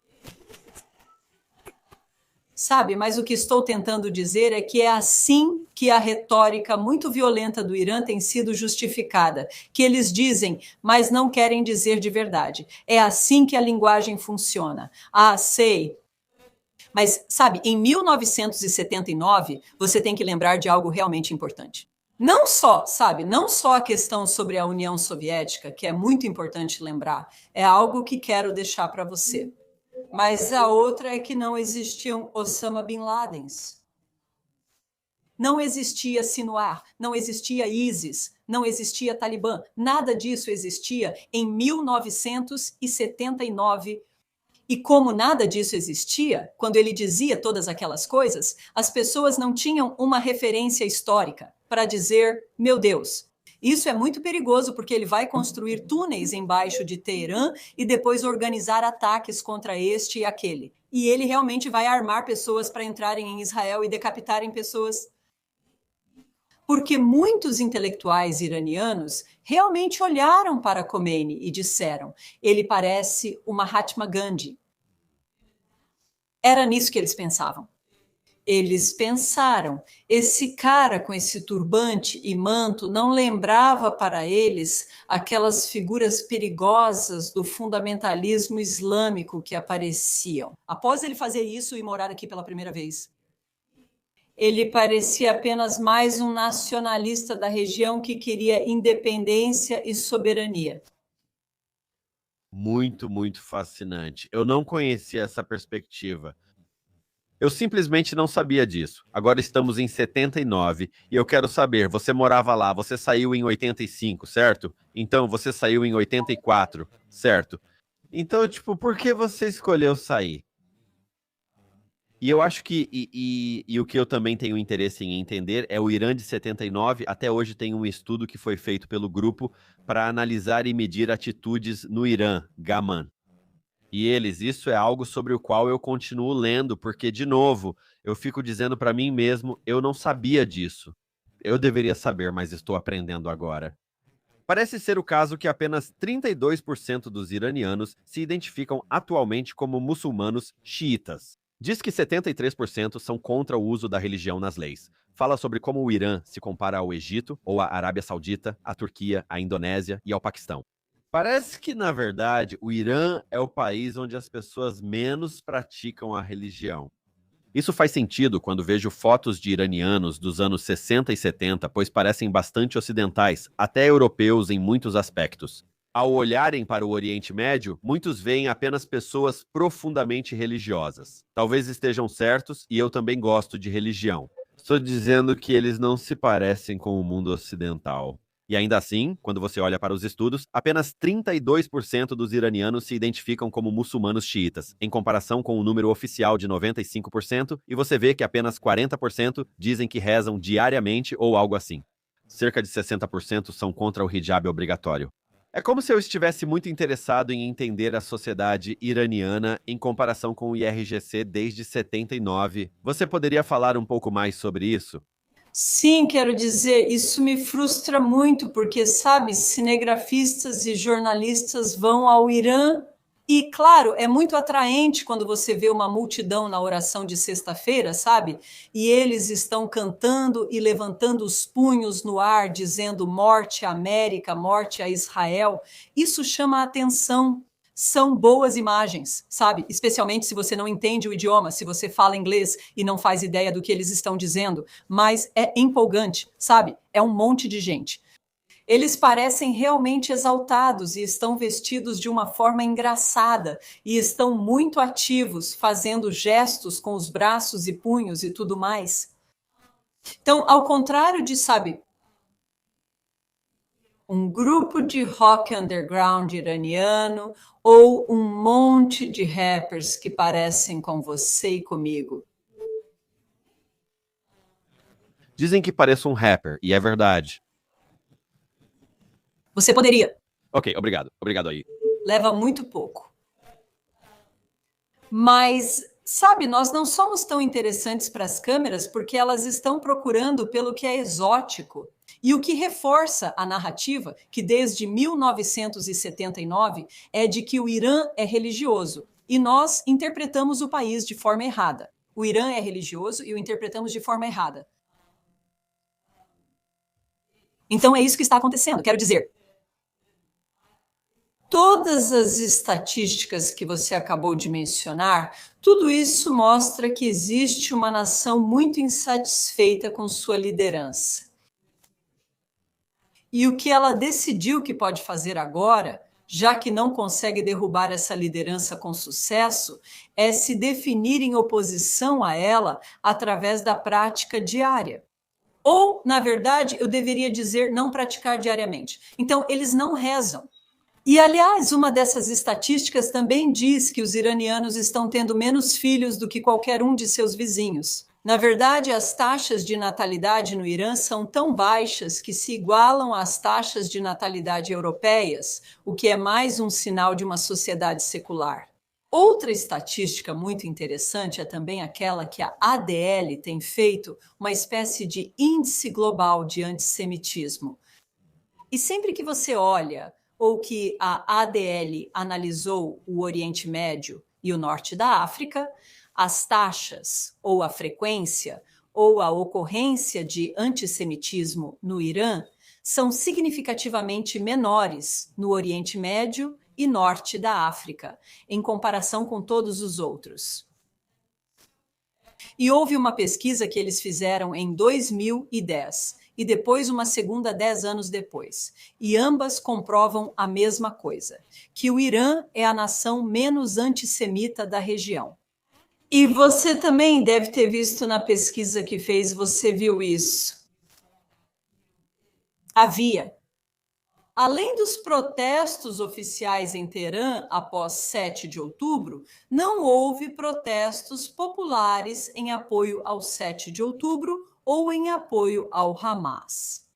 Sabe, mas o que estou tentando dizer é que é assim que a retórica muito violenta do Irã tem sido justificada, que eles dizem, mas não querem dizer de verdade. É assim que a linguagem funciona. Ah, sei. Mas, sabe, em 1979, você tem que lembrar de algo realmente importante. Não só, sabe, não só a questão sobre a União Soviética, que é muito importante lembrar, é algo que quero deixar para você. Mas a outra é que não existiam Osama Bin Ladens. Não existia Sinwar, não existia ISIS, não existia Talibã. Nada disso existia em 1979. E como nada disso existia, quando ele dizia todas aquelas coisas, as pessoas não tinham uma referência histórica para dizer, meu Deus. Isso é muito perigoso porque ele vai construir túneis embaixo de Teherã e depois organizar ataques contra este e aquele. E ele realmente vai armar pessoas para entrarem em Israel e decapitarem pessoas. Porque muitos intelectuais iranianos realmente olharam para Khomeini e disseram: ele parece o Mahatma Gandhi. Era nisso que eles pensavam. Eles pensaram, esse cara com esse turbante e manto não lembrava para eles aquelas figuras perigosas do fundamentalismo islâmico que apareciam. Após ele fazer isso e morar aqui pela primeira vez, ele parecia apenas mais um nacionalista da região que queria independência e soberania. Muito, muito fascinante. Eu não conhecia essa perspectiva. Eu simplesmente não sabia disso. Agora estamos em 79 e eu quero saber, você morava lá, você saiu em 85, certo? Então você saiu em 84, certo? Então, tipo, por que você escolheu sair? E eu acho que, e o que eu também tenho interesse em entender é o Irã de 79. Até hoje tem um estudo que foi feito pelo grupo para analisar e medir atitudes no Irã, Gaman. E eles, isso é algo sobre o qual eu continuo lendo, porque, de novo, eu fico dizendo para mim mesmo, eu não sabia disso. Eu deveria saber, mas estou aprendendo agora. Parece ser o caso que apenas 32% dos iranianos se identificam atualmente como muçulmanos xiitas. Diz que 73% são contra o uso da religião nas leis. Fala sobre como o Irã se compara ao Egito, ou à Arábia Saudita, à Turquia, à Indonésia e ao Paquistão. Parece que, na verdade, o Irã é o país onde as pessoas menos praticam a religião. Isso faz sentido quando vejo fotos de iranianos dos anos 60 e 70, pois parecem bastante ocidentais, até europeus em muitos aspectos. Ao olharem para o Oriente Médio, muitos veem apenas pessoas profundamente religiosas. Talvez estejam certos, e eu também gosto de religião. Estou dizendo que eles não se parecem com o mundo ocidental. E ainda assim, quando você olha para os estudos, apenas 32% dos iranianos se identificam como muçulmanos xiitas, em comparação com o número oficial de 95%, e você vê que apenas 40% dizem que rezam diariamente ou algo assim. Cerca de 60% são contra o hijab obrigatório. É como se eu estivesse muito interessado em entender a sociedade iraniana em comparação com o IRGC desde 79. Você poderia falar um pouco mais sobre isso? Sim, quero dizer, isso me frustra muito, porque, sabe, cinegrafistas e jornalistas vão ao Irã e, claro, é muito atraente quando você vê uma multidão na oração de sexta-feira, sabe? E eles estão cantando e levantando os punhos no ar, dizendo morte à América, morte a Israel. Isso chama a atenção. São boas imagens, sabe? Especialmente se você não entende o idioma, se você fala inglês e não faz ideia do que eles estão dizendo. Mas é empolgante, sabe? É um monte de gente. Eles parecem realmente exaltados e estão vestidos de uma forma engraçada e estão muito ativos, fazendo gestos com os braços e punhos e tudo mais. Então, ao contrário de, sabe, um grupo de rock underground iraniano ou um monte de rappers que parecem com você e comigo. Dizem que pareço um rapper, e é verdade. Você poderia. Ok, obrigado. Obrigado aí. Leva muito pouco. Mas, sabe, nós não somos tão interessantes para as câmeras porque elas estão procurando pelo que é exótico. E o que reforça a narrativa, que desde 1979 é de que o Irã é religioso e nós interpretamos o país de forma errada. O Irã é religioso e o interpretamos de forma errada. Então é isso que está acontecendo. Quero dizer, todas as estatísticas que você acabou de mencionar, tudo isso mostra que existe uma nação muito insatisfeita com sua liderança. E o que ela decidiu que pode fazer agora, já que não consegue derrubar essa liderança com sucesso, é se definir em oposição a ela através da prática diária. Ou, na verdade, eu deveria dizer não praticar diariamente. Então, eles não rezam. E, aliás, uma dessas estatísticas também diz que os iranianos estão tendo menos filhos do que qualquer um de seus vizinhos. Na verdade, as taxas de natalidade no Irã são tão baixas que se igualam às taxas de natalidade europeias, o que é mais um sinal de uma sociedade secular. Outra estatística muito interessante é também aquela que a ADL tem feito uma espécie de índice global de antissemitismo. E sempre que você olha ou que a ADL analisou o Oriente Médio e o Norte da África, as taxas ou a frequência ou a ocorrência de antissemitismo no Irã são significativamente menores no Oriente Médio e Norte da África, em comparação com todos os outros. E houve uma pesquisa que eles fizeram em 2010 e depois uma segunda 10 anos depois. E ambas comprovam a mesma coisa, que o Irã é a nação menos antissemita da região. E você também deve ter visto na pesquisa que fez, você viu isso. Além dos protestos oficiais em Teherã após 7 de outubro, não houve protestos populares em apoio ao 7 de outubro ou em apoio ao Hamas.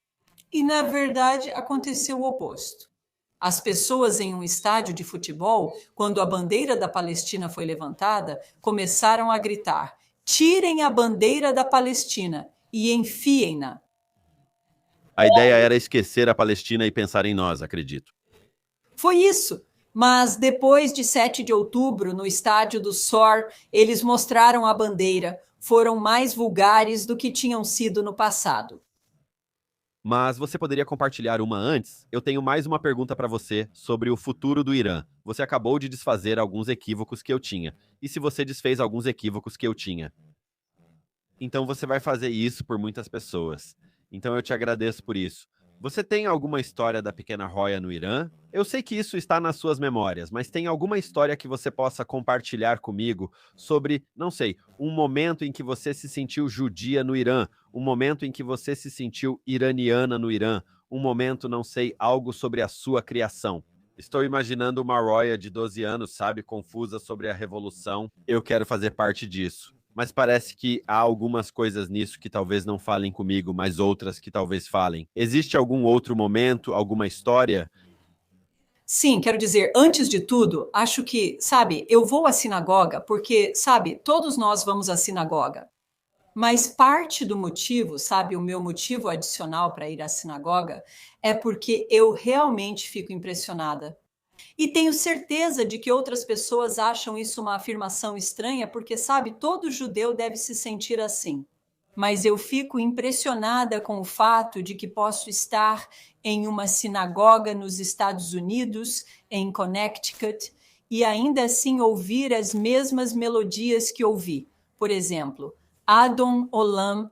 E, na verdade, aconteceu o oposto. As pessoas em um estádio de futebol, quando a bandeira da Palestina foi levantada, começaram a gritar: "Tirem a bandeira da Palestina e enfiem-na." A ideia era esquecer a Palestina e pensar em nós, acredito. Foi isso. Mas depois de 7 de outubro, no estádio do SOR, eles mostraram a bandeira, foram mais vulgares do que tinham sido no passado. Mas você poderia compartilhar uma antes? Eu tenho mais uma pergunta para você sobre o futuro do Irã. Você acabou de desfazer alguns equívocos que eu tinha. E se você desfez alguns equívocos que eu tinha? Então você vai fazer isso por muitas pessoas. Então eu te agradeço por isso. Você tem alguma história da pequena Roya no Irã? Eu sei que isso está nas suas memórias, mas tem alguma história que você possa compartilhar comigo sobre, não sei, um momento em que você se sentiu judia no Irã, um momento em que você se sentiu iraniana no Irã, um momento, não sei, algo sobre a sua criação. Estou imaginando uma Roya de 12 anos, sabe, confusa sobre a revolução. Eu quero fazer parte disso. Mas parece que há algumas coisas nisso que talvez não falem comigo, mas outras que talvez falem. Existe algum outro momento, alguma história? Sim, quero dizer, antes de tudo, acho que, sabe, eu vou à sinagoga porque, sabe, todos nós vamos à sinagoga. Mas parte do motivo, sabe, o meu motivo adicional para ir à sinagoga é porque eu realmente fico impressionada. E tenho certeza de que outras pessoas acham isso uma afirmação estranha, porque, sabe, todo judeu deve se sentir assim. Mas eu fico impressionada com o fato de que posso estar em uma sinagoga nos Estados Unidos, em Connecticut, e ainda assim ouvir as mesmas melodias que ouvi. Por exemplo, Adon Olam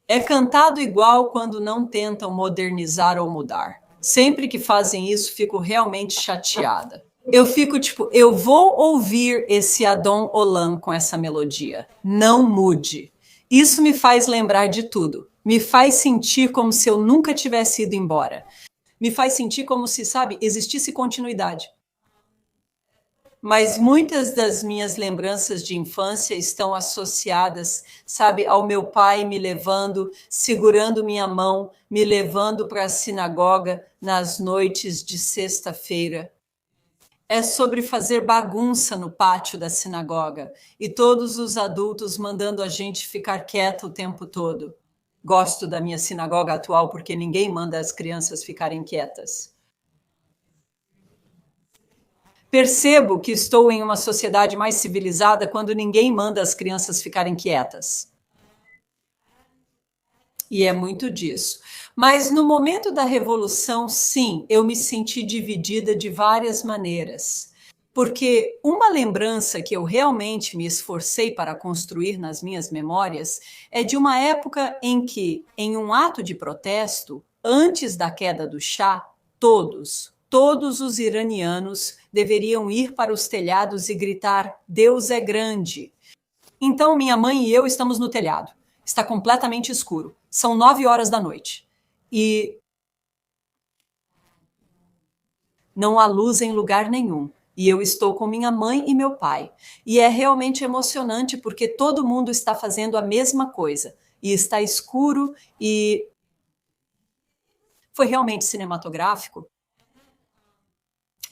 é cantado igual quando não tentam modernizar ou mudar. Sempre que fazem isso, fico realmente chateada. Eu fico tipo, eu vou ouvir esse Adon Olam com essa melodia. Não mude. Isso me faz lembrar de tudo. Me faz sentir como se eu nunca tivesse ido embora. Me faz sentir como se, sabe, existisse continuidade. Mas muitas das minhas lembranças de infância estão associadas, sabe, ao meu pai me levando, segurando minha mão, me levando para a sinagoga nas noites de sexta-feira. É sobre fazer bagunça no pátio da sinagoga e todos os adultos mandando a gente ficar quieta o tempo todo. Gosto da minha sinagoga atual porque ninguém manda as crianças ficarem quietas. Percebo que estou em uma sociedade mais civilizada quando ninguém manda as crianças ficarem quietas. E é muito disso. Mas no momento da revolução, sim, eu me senti dividida de várias maneiras. Porque uma lembrança que eu realmente me esforcei para construir nas minhas memórias é de uma época em que, em um ato de protesto, antes da queda do Shah, todos os iranianos deveriam ir para os telhados e gritar: Deus é grande. Então, minha mãe e eu estamos no telhado. Está completamente escuro. São 9 horas da noite. E não há luz em lugar nenhum. E eu estou com minha mãe e meu pai. E é realmente emocionante porque todo mundo está fazendo a mesma coisa. E está escuro e foi realmente cinematográfico.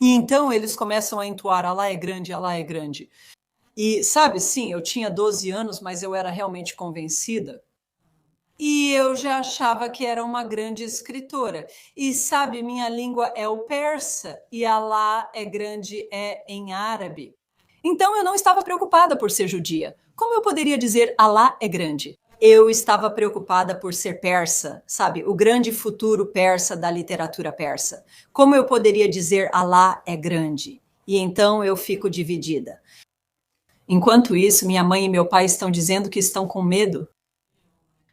E então eles começam a entoar: Alá é grande, Alá é grande. E sabe, sim, eu tinha 12 anos, mas eu era realmente convencida. E eu já achava que era uma grande escritora. E sabe, minha língua é o persa e Alá é grande é em árabe. Então eu não estava preocupada por ser judia. Como eu poderia dizer Alá é grande? Eu estava preocupada por ser persa, sabe? O grande futuro persa da literatura persa. Como eu poderia dizer Alá é grande? E então eu fico dividida. Enquanto isso, minha mãe e meu pai estão dizendo que estão com medo.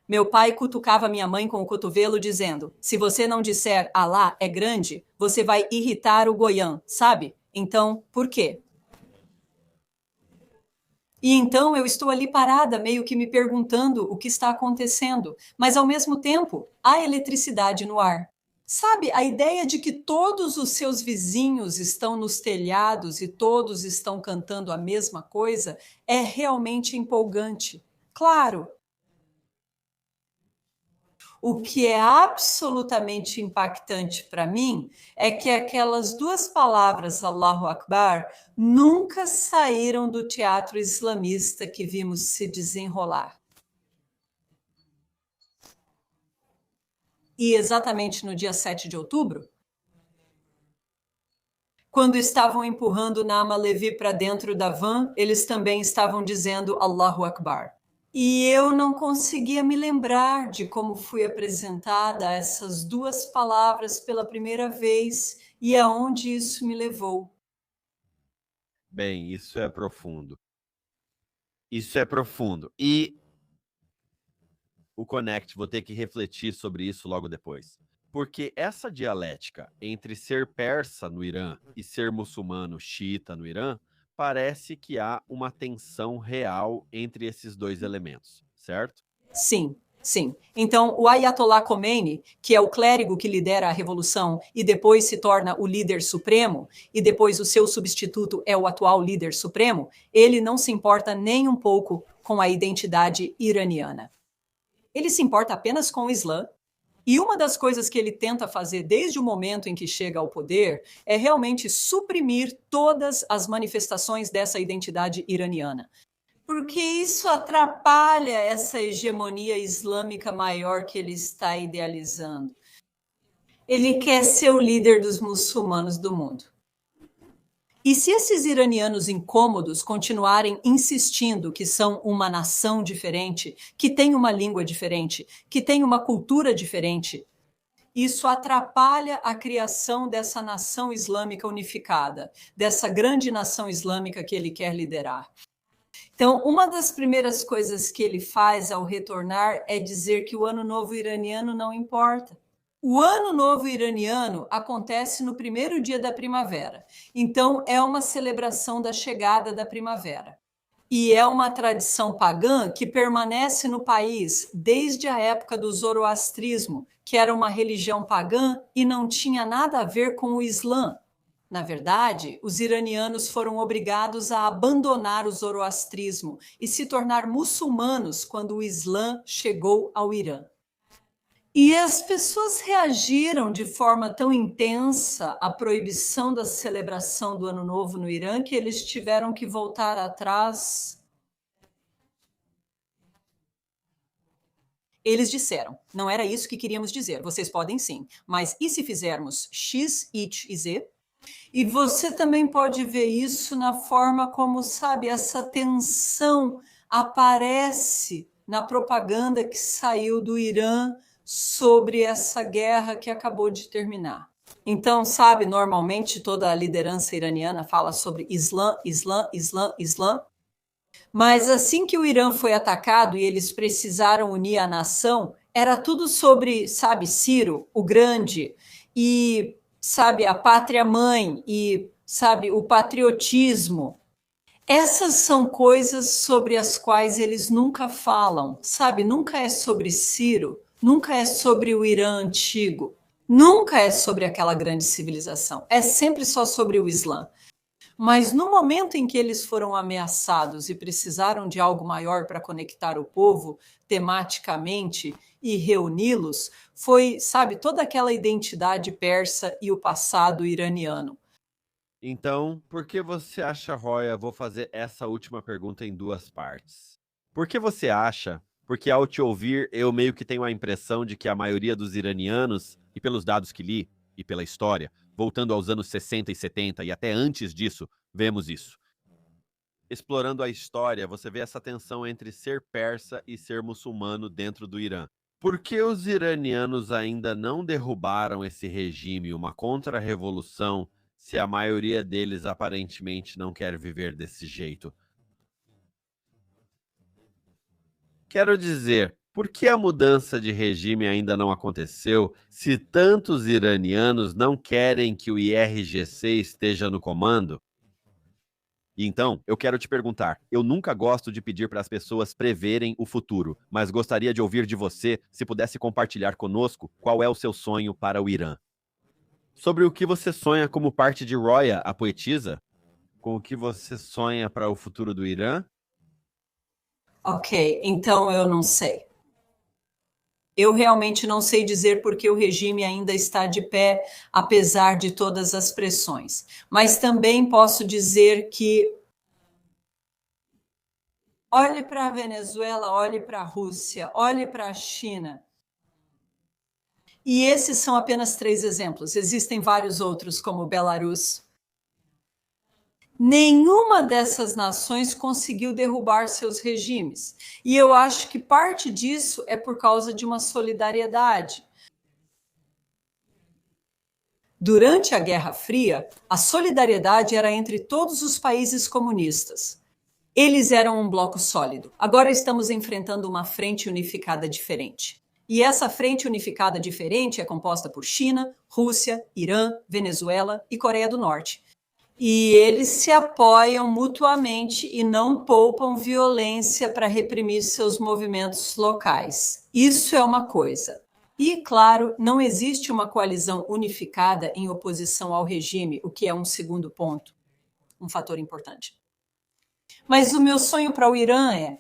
Meu pai cutucava minha mãe com o cotovelo, dizendo: se você não disser Alá é grande, você vai irritar o Goiã, sabe? Então, por quê? E então eu estou ali parada, meio que me perguntando o que está acontecendo, mas ao mesmo tempo, há eletricidade no ar. Sabe, a ideia de que todos os seus vizinhos estão nos telhados e todos estão cantando a mesma coisa é realmente empolgante. Claro, o que é absolutamente impactante para mim é que aquelas duas palavras, Allahu Akbar, nunca saíram do teatro islamista que vimos se desenrolar. E exatamente no dia 7 de outubro, quando estavam empurrando Naama Levi para dentro da van, eles também estavam dizendo Allahu Akbar. E eu não conseguia me lembrar de como fui apresentada a essas duas palavras pela primeira vez e aonde isso me levou. Bem, isso é profundo. Isso é profundo. E o Connect, vou ter que refletir sobre isso logo depois. Porque essa dialética entre ser persa no Irã e ser muçulmano xiita no Irã, parece que há uma tensão real entre esses dois elementos, certo? Sim, sim. Então, o Ayatollah Khomeini, que é o clérigo que lidera a revolução e depois se torna o líder supremo, e depois o seu substituto é o atual líder supremo, ele não se importa nem um pouco com a identidade iraniana. Ele se importa apenas com o Islã. E uma das coisas que ele tenta fazer desde o momento em que chega ao poder é realmente suprimir todas as manifestações dessa identidade iraniana. Porque isso atrapalha essa hegemonia islâmica maior que ele está idealizando. Ele quer ser o líder dos muçulmanos do mundo. E se esses iranianos incômodos continuarem insistindo que são uma nação diferente, que tem uma língua diferente, que tem uma cultura diferente, isso atrapalha a criação dessa nação islâmica unificada, dessa grande nação islâmica que ele quer liderar. Então, uma das primeiras coisas que ele faz ao retornar é dizer que o Ano Novo iraniano não importa. O Ano Novo iraniano acontece no primeiro dia da primavera, então é uma celebração da chegada da primavera. E é uma tradição pagã que permanece no país desde a época do zoroastrismo, que era uma religião pagã e não tinha nada a ver com o Islã. Na verdade, os iranianos foram obrigados a abandonar o zoroastrismo e se tornar muçulmanos quando o Islã chegou ao Irã. E as pessoas reagiram de forma tão intensa à proibição da celebração do Ano Novo no Irã que eles tiveram que voltar atrás. Eles disseram: não era isso que queríamos dizer, vocês podem sim, mas e se fizermos X, Y e Z? E você também pode ver isso na forma como, sabe, essa tensão aparece na propaganda que saiu do Irã sobre essa guerra que acabou de terminar. Então, sabe, normalmente toda a liderança iraniana fala sobre Islã, Islã, Islã, Islã. Mas assim que o Irã foi atacado e eles precisaram unir a nação, era tudo sobre, sabe, Ciro, o Grande, e, sabe, a pátria-mãe, e, sabe, o patriotismo. Essas são coisas sobre as quais eles nunca falam, sabe? Nunca é sobre Ciro, nunca é sobre o Irã antigo, nunca é sobre aquela grande civilização. É sempre só sobre o Islã. Mas no momento em que eles foram ameaçados e precisaram de algo maior para conectar o povo tematicamente e reuni-los, foi, sabe, toda aquela identidade persa e o passado iraniano. Então, por que você acha, Roya? Vou fazer essa última pergunta em duas partes. Por que você acha? Porque ao te ouvir, eu meio que tenho a impressão de que a maioria dos iranianos, e pelos dados que li, e pela história, voltando aos anos 60 e 70 e até antes disso, vemos isso. Explorando a história, você vê essa tensão entre ser persa e ser muçulmano dentro do Irã. Por que os iranianos ainda não derrubaram esse regime, uma contra-revolução, se a maioria deles aparentemente não quer viver desse jeito? Quero dizer, por que a mudança de regime ainda não aconteceu se tantos iranianos não querem que o IRGC esteja no comando? Então, eu quero te perguntar, eu nunca gosto de pedir para as pessoas preverem o futuro, mas gostaria de ouvir de você, se pudesse compartilhar conosco, qual é o seu sonho para o Irã. Sobre o que você sonha como parte de Roya, a poetisa? Com o que você sonha para o futuro do Irã? Ok, então eu não sei. Eu realmente não sei dizer porque o regime ainda está de pé, apesar de todas as pressões. Mas também posso dizer que olhe para a Venezuela, olhe para a Rússia, olhe para a China. E esses são apenas 3 exemplos. Existem vários outros, como Belarus. Nenhuma dessas nações conseguiu derrubar seus regimes. E eu acho que parte disso é por causa de uma solidariedade. Durante a Guerra Fria, a solidariedade era entre todos os países comunistas. Eles eram um bloco sólido. Agora estamos enfrentando uma frente unificada diferente. E essa frente unificada diferente é composta por China, Rússia, Irã, Venezuela e Coreia do Norte. E eles se apoiam mutuamente e não poupam violência para reprimir seus movimentos locais. Isso é uma coisa. E, claro, não existe uma coalizão unificada em oposição ao regime, o que é um segundo ponto, um fator importante. Mas o meu sonho para o Irã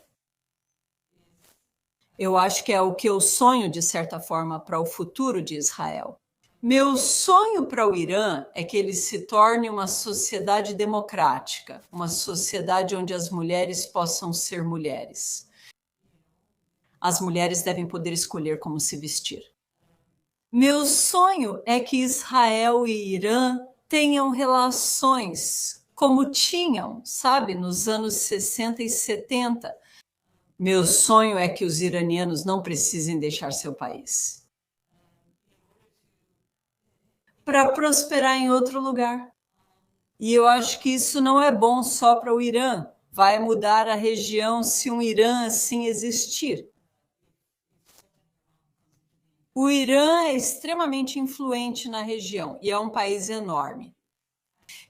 eu acho que é o que eu sonho, de certa forma, para o futuro de Israel. Meu sonho para o Irã é que ele se torne uma sociedade democrática, uma sociedade onde as mulheres possam ser mulheres. As mulheres devem poder escolher como se vestir. Meu sonho é que Israel e Irã tenham relações como tinham, sabe, nos anos 60 e 70. Meu sonho é que os iranianos não precisem deixar seu país para prosperar em outro lugar. E eu acho que isso não é bom só para o Irã. Vai mudar a região se um Irã assim existir. O Irã é extremamente influente na região e é um país enorme.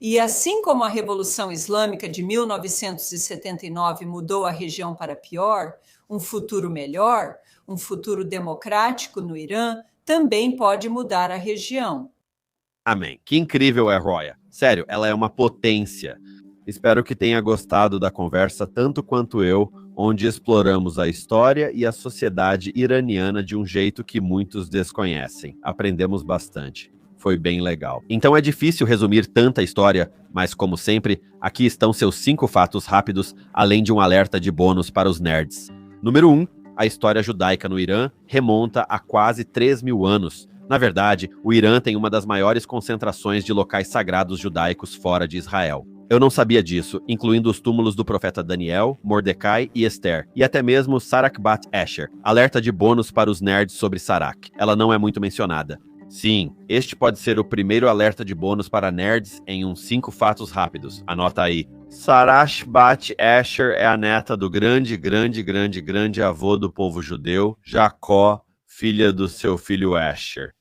E assim como a Revolução Islâmica de 1979 mudou a região para pior, um futuro melhor, um futuro democrático no Irã, também pode mudar a região. Amém. Que incrível é Roya. Sério, ela é uma potência. Espero que tenha gostado da conversa tanto quanto eu, onde exploramos a história e a sociedade iraniana de um jeito que muitos desconhecem. Aprendemos bastante. Foi bem legal. Então é difícil resumir tanta história, mas como sempre, aqui estão seus 5 fatos rápidos, além de um alerta de bônus para os nerds. Número 1. A história judaica no Irã remonta a quase 3.000 anos, Na verdade, o Irã tem uma das maiores concentrações de locais sagrados judaicos fora de Israel. Eu não sabia disso, incluindo os túmulos do profeta Daniel, Mordecai e Esther, e até mesmo Sarak Bat Esher. Alerta de bônus para os nerds sobre Sarak. Ela não é muito mencionada. Sim, este pode ser o primeiro alerta de bônus para nerds em uns 5 fatos rápidos. Anota aí. Sarak Bat Esher é a neta do grande avô do povo judeu, Jacó, filha do seu filho Esher.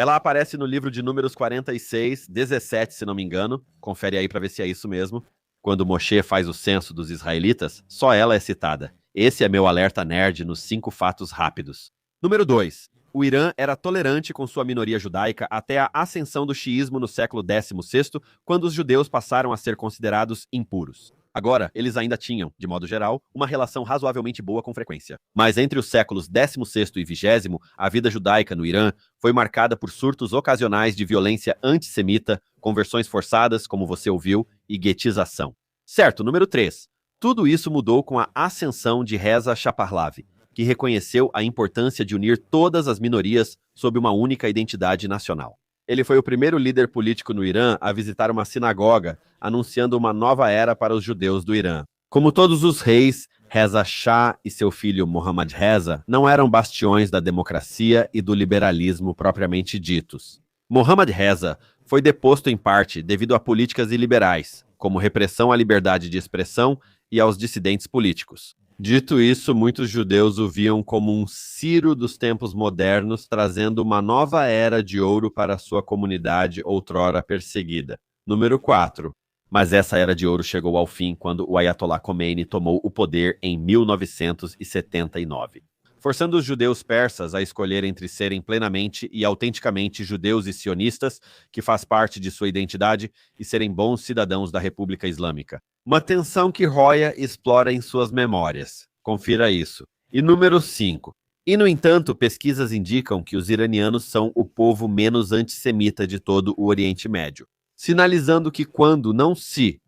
Ela aparece no livro de Números 46, 17, se não me engano. Confere aí para ver se é isso mesmo. Quando Moshe faz o censo dos israelitas, só ela é citada. Esse é meu alerta nerd nos 5 fatos rápidos. Número 2. O Irã era tolerante com sua minoria judaica até a ascensão do xiismo no século XVI, quando os judeus passaram a ser considerados impuros. Agora, eles ainda tinham, de modo geral, uma relação razoavelmente boa com frequência. Mas entre os séculos XVI e XX, a vida judaica no Irã foi marcada por surtos ocasionais de violência antissemita, conversões forçadas, como você ouviu, e guetização. Certo, número 3. Tudo isso mudou com a ascensão de Reza Shahpahlavi, que reconheceu a importância de unir todas as minorias sob uma única identidade nacional. Ele foi o primeiro líder político no Irã a visitar uma sinagoga, anunciando uma nova era para os judeus do Irã. Como todos os reis, Reza Shah e seu filho Mohammad Reza não eram bastiões da democracia e do liberalismo propriamente ditos. Mohammad Reza foi deposto em parte devido a políticas iliberais, como repressão à liberdade de expressão e aos dissidentes políticos. Dito isso, muitos judeus o viam como um Ciro dos tempos modernos, trazendo uma nova era de ouro para sua comunidade outrora perseguida. Número 4. Mas essa era de ouro chegou ao fim quando o Ayatollah Khomeini tomou o poder em 1979. Forçando os judeus persas a escolher entre serem plenamente e autenticamente judeus e sionistas, que faz parte de sua identidade, e serem bons cidadãos da República Islâmica. Uma tensão que Roya explora em suas memórias. Confira isso. E número 5. E, no entanto, pesquisas indicam que os iranianos são o povo menos antissemita de todo o Oriente Médio, sinalizando que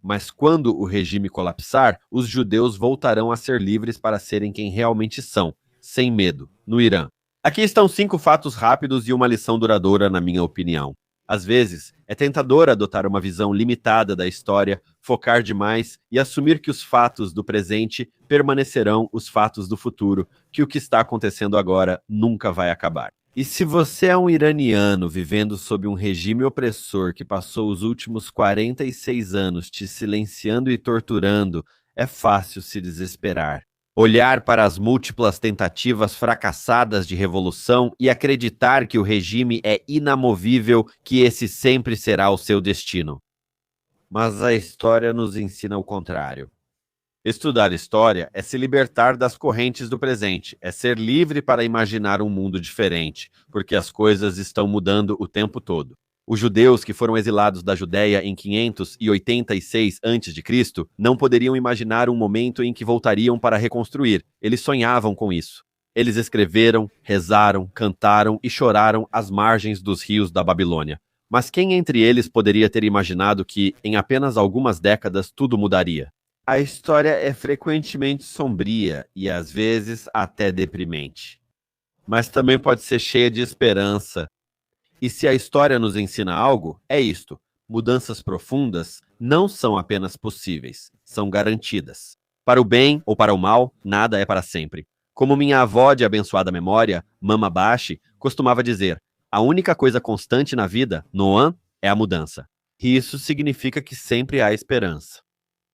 mas quando o regime colapsar, os judeus voltarão a ser livres para serem quem realmente são, sem medo, no Irã. Aqui estão 5 fatos rápidos e uma lição duradoura, na minha opinião. Às vezes, é tentador adotar uma visão limitada da história, focar demais e assumir que os fatos do presente permanecerão os fatos do futuro, que o que está acontecendo agora nunca vai acabar. E se você é um iraniano vivendo sob um regime opressor que passou os últimos 46 anos te silenciando e torturando, é fácil se desesperar. Olhar para as múltiplas tentativas fracassadas de revolução e acreditar que o regime é inamovível, que esse sempre será o seu destino. Mas a história nos ensina o contrário. Estudar história é se libertar das correntes do presente, é ser livre para imaginar um mundo diferente, porque as coisas estão mudando o tempo todo. Os judeus que foram exilados da Judéia em 586 a.C. não poderiam imaginar um momento em que voltariam para reconstruir. Eles sonhavam com isso. Eles escreveram, rezaram, cantaram e choraram às margens dos rios da Babilônia. Mas quem entre eles poderia ter imaginado que, em apenas algumas décadas, tudo mudaria? A história é frequentemente sombria e, às vezes, até deprimente. Mas também pode ser cheia de esperança. E se a história nos ensina algo, é isto: mudanças profundas não são apenas possíveis, são garantidas. Para o bem ou para o mal, nada é para sempre. Como minha avó de abençoada memória, Mama Bashi, costumava dizer, a única coisa constante na vida, Noam, é a mudança. E isso significa que sempre há esperança.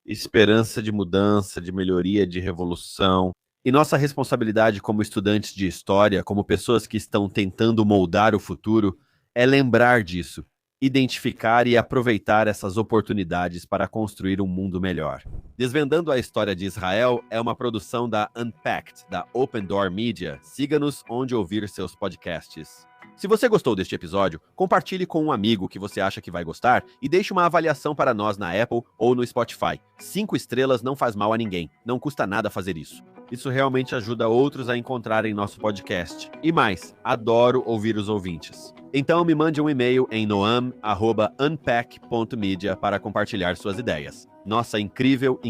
Esperança de mudança, de melhoria, de revolução. E nossa responsabilidade como estudantes de história, como pessoas que estão tentando moldar o futuro, é lembrar disso, identificar e aproveitar essas oportunidades para construir um mundo melhor. Desvendando a História de Israel é uma produção da Unpacked, da Open Door Media. Siga-nos onde ouvir seus podcasts. Se você gostou deste episódio, compartilhe com um amigo que você acha que vai gostar e deixe uma avaliação para nós na Apple ou no Spotify. 5 estrelas não faz mal a ninguém, não custa nada fazer isso. Isso realmente ajuda outros a encontrarem nosso podcast. E mais, adoro ouvir os ouvintes. Então me mande um e-mail em noam@unpack.media para compartilhar suas ideias. Nossa incrível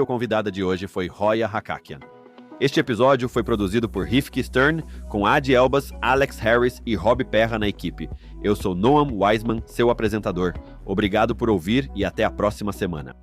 convidada de hoje foi Roya Hakakian. Este episódio foi produzido por Rifki Stern, com Adi Elbas, Alex Harris e Rob Perra na equipe. Eu sou Noam Wiseman, seu apresentador. Obrigado por ouvir e até a próxima semana.